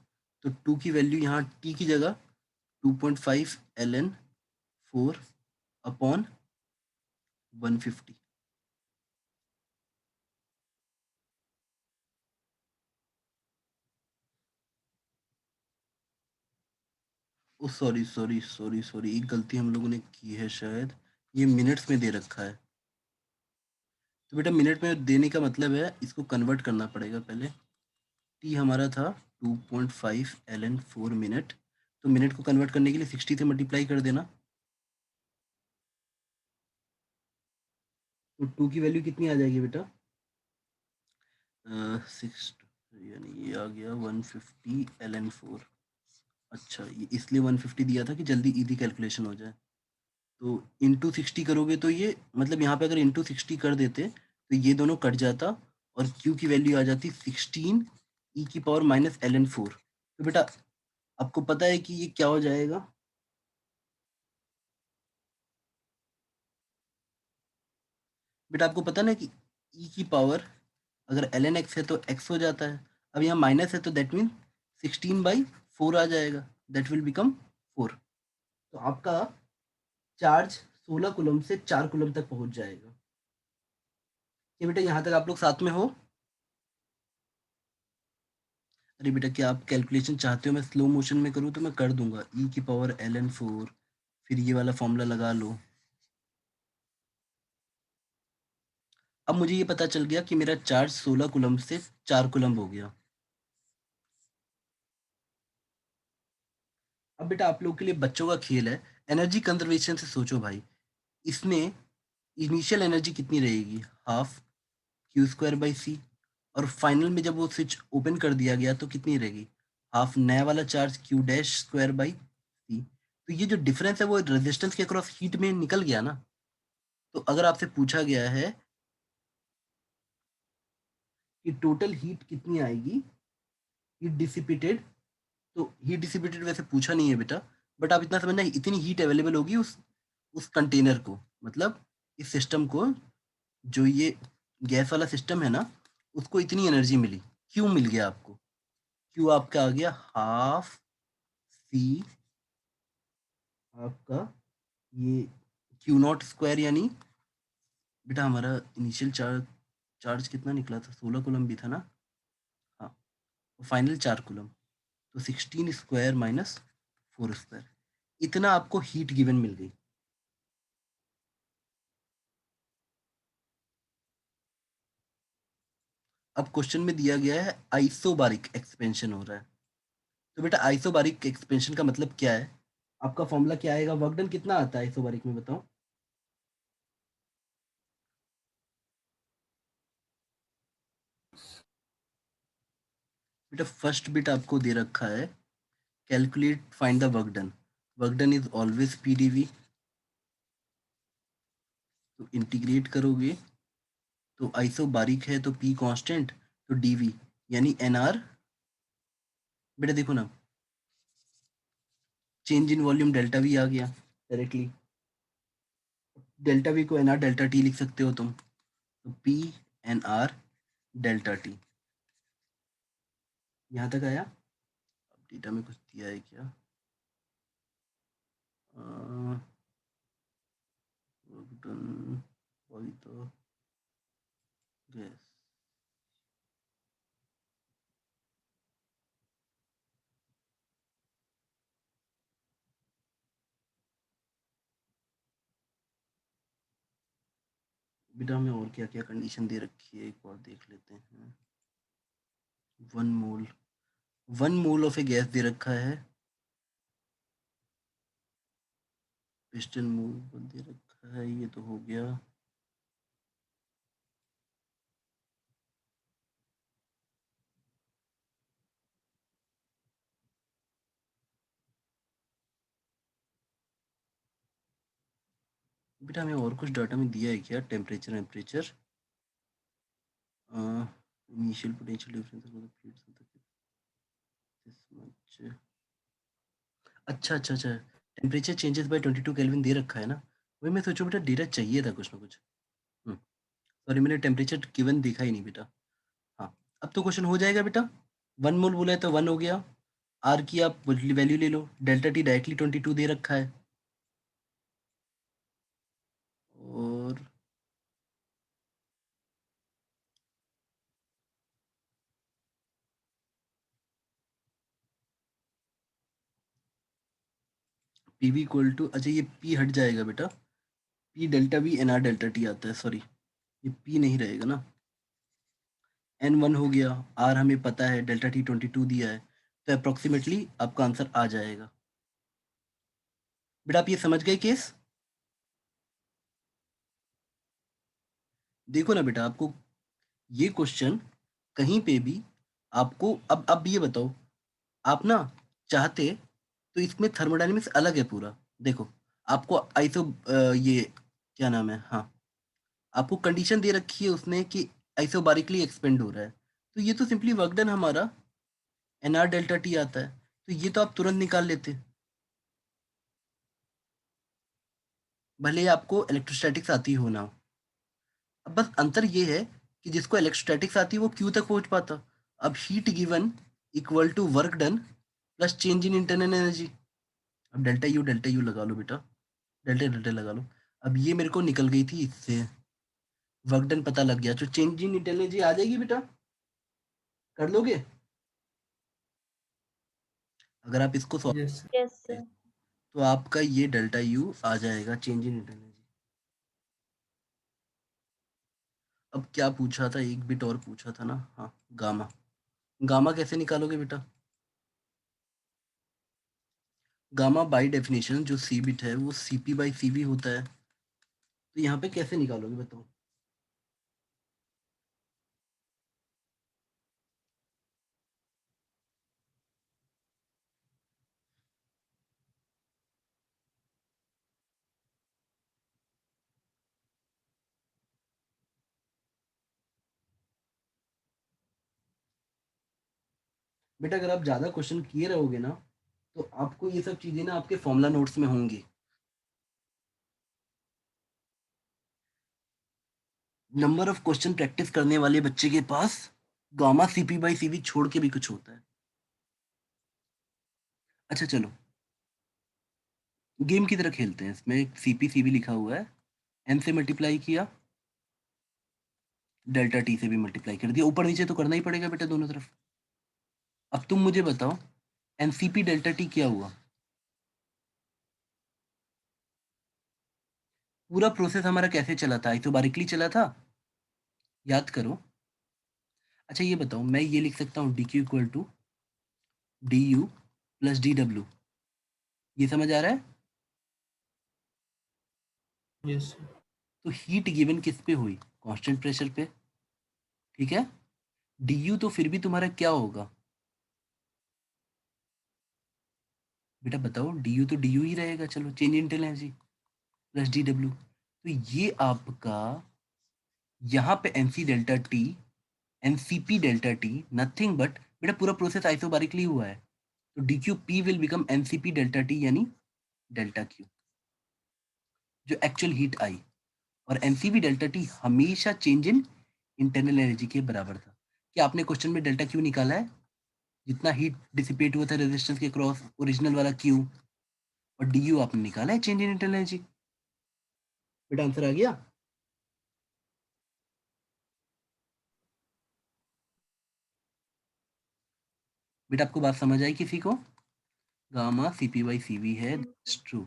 तो 2 की वैल्यू यहाँ टी की जगह 2.5 ln4 अपॉन 150। ओ सॉरी सॉरी सॉरी सॉरी, एक गलती हम लोगों ने की है शायद, ये मिनट्स में दे रखा है। तो बेटा मिनट में देने का मतलब है इसको कन्वर्ट करना पड़ेगा पहले। टी हमारा था 2.5 ln4 मिनट, तो मिनट को कन्वर्ट करने के लिए 60 से मल्टीप्लाई कर देना। तो 2 की वैल्यू कितनी आ जाएगी बेटा, 6, यानी ये आ गया 150 ln4। अच्छा ये इसलिए 150 दिया था कि जल्दी इजी कैलकुलेशन हो जाए। तो इंटू 60 करोगे तो ये, मतलब यहाँ पे अगर इंटू 60 कर देते तो ये दोनों कट जाता, और Q की वैल्यू आ जाती 16 ई की पावर माइनस ln4। तो बेटा आपको पता है कि ये क्या हो जाएगा, बेटा आपको पता ना कि ई की पावर अगर ln x है तो x हो जाता है, अब यहाँ माइनस है तो दैट मीन 16/4 आ जाएगा, दैट विल बिकम 4। तो आपका चार्ज 16 कूलम से 4 कूलम तक पहुंच जाएगा। ये बेटा यहाँ तक आप लोग साथ में हो? अरे बेटा क्या आप कैलकुलेशन चाहते हो मैं स्लो मोशन में करूँ तो मैं कर दूंगा, ई की पावर ln4, फिर ये वाला फॉर्मूला लगा लो। अब मुझे ये पता चल गया कि मेरा चार्ज 16 कूलम से 4 कूलम हो गया। अब बेटा आप लोग के लिए बच्चों का खेल है, एनर्जी कंजर्वेशन से सोचो भाई। इसमें इनिशियल एनर्जी कितनी रहेगी, हाफ Q² बाई सी, और फाइनल में जब वो स्विच ओपन कर दिया गया तो कितनी रहेगी, हाफ नया वाला चार्ज Q′² बाई सी। तो ये जो डिफरेंस है वो रेजिस्टेंस के अक्रॉस हीट में निकल गया ना। तो अगर आपसे पूछा गया है कि टोटल हीट कितनी आएगी, हीट डिसिपेटेड, तो हीट डिसिपेटेड वैसे पूछा नहीं है बेटा, बट आप इतना समझना इतनी हीट अवेलेबल होगी उस कंटेनर को, मतलब इस सिस्टम को, जो ये गैस वाला सिस्टम है ना, उसको इतनी एनर्जी मिली। क्यों मिल गया आपको, क्यू आपका आ गया हाफ सी आपका, ये Q0² यानी, बेटा हमारा इनिशियल चार्ज कितना निकला था, 16 कूलम भी था ना, हाँ, फाइनल 4 कूलम, तो 16² माइनस 4², इतना आपको हीट गिवन मिल गई। अब क्वेश्चन में दिया गया है आइसोबारिक एक्सपेंशन हो रहा है। तो बेटा आइसोबारिक एक्सपेंशन का मतलब क्या है, आपका फॉर्मूला क्या आएगा, वर्क डन कितना आता है आइसोबारिक में बताओ। बेटा फर्स्ट बिट आपको दे रखा है calculate find the work done. Work done is always p d v. तो इंटीग्रेट करोगे तो आइसो बारीक है तो पी कांस्टेंट तो डीवी यानी एनआर. बेटा देखो ना change in volume delta v आ गया डायरेक्टली. डेल्टा वी को एनआर डेल्टा टी लिख सकते हो तुम. तो पी एनआर डेल्टा टी. यहाँ तक आया. अब डेटा में कुछ दिया है क्या. वही तो गैस. बेटा हमें और क्या क्या कंडीशन दे रखी है एक बार देख लेते हैं. 1 मोल ऑफ ए गैस दे रखा है. पिस्टन मोल दे रखा है. ये तो हो गया. बेटा हमें और कुछ डाटा में दिया है क्या. टेम्परेचर इनिशियल पोटेंशियल डिफरेंस अच्छा अच्छा अच्छा. टेम्परेचर चेंजेस बाय 22 केल्विन दे रखा है ना. वही मैं सोचूं बेटा डेटा चाहिए था कुछ ना कुछ. सॉरी मैंने टेम्परेचर गिवन देखा ही नहीं बेटा. हाँ अब तो क्वेश्चन हो जाएगा बेटा. 1 मोल बोला है तो 1 हो गया. आर की आप वैल्यू ले लो. डेल्टा टी डायरेक्टली 22 दे रखा है. और पीवी इक्वल टू अच्छा ये पी हट जाएगा बेटा. P delta V N R delta T आता है. सॉरी ये पी नहीं रहेगा ना. N1 हो गया. आर हमें पता है डेल्टा टी 22 दिया है. तो अप्रोक्सीमेटली आपका आंसर आ जाएगा. बेटा आप ये समझ गए केस. देखो ना बेटा आपको ये क्वेश्चन कहीं पे भी आपको अब ये बताओ आप ना चाहते तो इसमें थर्मोडायनेमिक्स अलग है पूरा. देखो आपको आइसो ये क्या नाम है. हाँ आपको कंडीशन दे रखी है उसने कि आइसोबारिकली एक्सपेंड हो रहा है. तो ये तो सिंपली वर्क डन हमारा एन आर डेल्टा टी आता है. तो ये तो आप तुरंत निकाल लेते भले ही आपको इलेक्ट्रोस्टैटिक्स आती हो ना. अब बस अंतर ये है कि जिसको इलेक्ट्रोस्टैटिक्स आती है वो क्यू तक पहुंच पाता. अब heat given equal to work done plus change in internal energy. अब डेल्टा यू लगा लो बेटा. डेल्टा डेल्टा लगा लो. अब ये मेरे को निकल गई थी इससे. वर्क डन पता लग गया तो चेंज इन इंटरनल एनर्जी आ जाएगी बेटा. कर लोगे अगर आप इसको सॉल्व यस यस करोगे सर. तो आपका ये डेल्टा यू आ जाएगा चेंज इन इंटरनल एनर्जी. अब क्या पूछा था एक बिट और पूछा था ना. हाँ गामा. गामा कैसे निकालोगे बेटा. गामा बाय डेफिनेशन जो सी बिट है वो सीपी बाई सीवी होता है. तो यहाँ पे कैसे निकालोगे बताओ. बेटा अगर आप ज्यादा क्वेश्चन किए रहोगे ना तो आपको ये सब चीजें ना आपके फॉर्मूला नोट्स में होंगी. नंबर ऑफ क्वेश्चन प्रैक्टिस करने वाले बच्चे के पास गामा सीपी बाई सीवी छोड़ के भी कुछ होता है. अच्छा चलो गेम की तरह खेलते हैं. इसमें सीपी सीवी लिखा हुआ है. एम से मल्टीप्लाई किया डेल्टा टी से भी मल्टीप्लाई कर दिया. ऊपर नीचे तो करना ही पड़ेगा बेटा दोनों तरफ. अब तुम मुझे बताओ एनसीपी डेल्टा टी क्या हुआ. पूरा प्रोसेस हमारा कैसे चला था. आइसोबारिकली चला था. याद करो. अच्छा ये बताओ मैं ये लिख सकता हूँ D Q equal to D U plus D W. ये समझ आ रहा है. यस तो हीट गिवन किस पे हुई कांस्टेंट प्रेशर पे. ठीक है. डी यू तो फिर भी तुम्हारा क्या होगा बेटा बताओ, डी तो डी ही रहेगा, चलो change in energy plus D W. तो ये आपका यहाँ पे NC delta T, NCP delta T nothing but, बेटा पूरा प्रोसेस आइसोबारिकली हुआ है, तो D Q P will become NCP delta T यानी डेल्टा क्यू, जो एक्चुअल हीट आई। और एनसीपी डेल्टा टी हमेशा चेंज इन इंटरनल एनर्जी के बराबर था। क्या आपने क्वेश्चन में डेल्टा क्यू निकाला है? जितना हीट डिसिपेट हुआ था रेजिस्टेंस के क्रॉस, ओरिजिनल वाला क्यू, और डी यू आपने निकाला है चेंज इन इंटरनल एनर्जी। बेटा आंसर आ गया? बेटा आपको बात समझ आई किसी को? गामा सीपी बाई सीवी है, दैट्स ट्रू,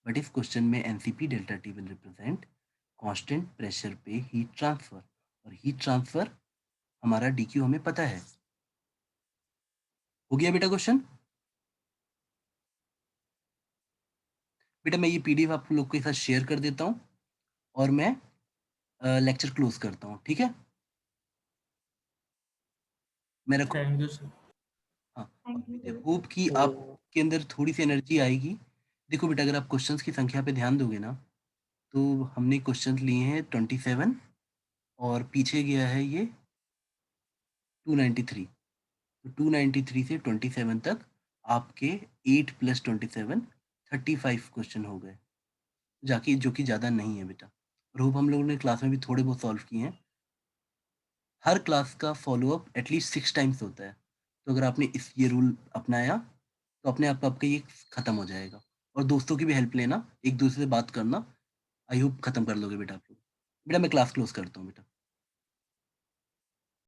बट इस क्वेश्चन में NCP delta T will represent constant pressure पे हीट ट्रांसफर, और हीट ट्रांसफर हमारा डीक्यू हमें पता है। हो गया बेटा क्वेश्चन? बेटा मैं ये पीडीएफ आप लोग के साथ शेयर कर देता हूँ और मैं लेक्चर क्लोज करता हूँ, ठीक है? मैं रखूँ? Thank you sir. हाँ, थैंक यू सर। होप कि आपके अंदर थोड़ी सी एनर्जी आएगी। देखो बेटा, अगर आप क्वेश्चंस की संख्या पे ध्यान दोगे ना, तो हमने क्वेश्चंस लिए हैं 27 और पीछे गया है ये 293। तो 293 से 27 तक आपके 8 + 27 35 क्वेश्चन हो गए, जाके जो कि ज़्यादा नहीं है बेटा। और होप हम लोगों ने क्लास में भी थोड़े बहुत सॉल्व किए हैं। हर क्लास का फॉलोअप एटलीस्ट 6 टाइम्स होता है, तो अगर आपने ये रूल अपनाया तो अपने आप आपका ये खत्म हो जाएगा। और दोस्तों की भी हेल्प लेना, एक दूसरे से बात करना, आई होप खत्म कर लोगे बेटा आप लोग। बेटा मैं क्लास क्लोज करता हूँ बेटा।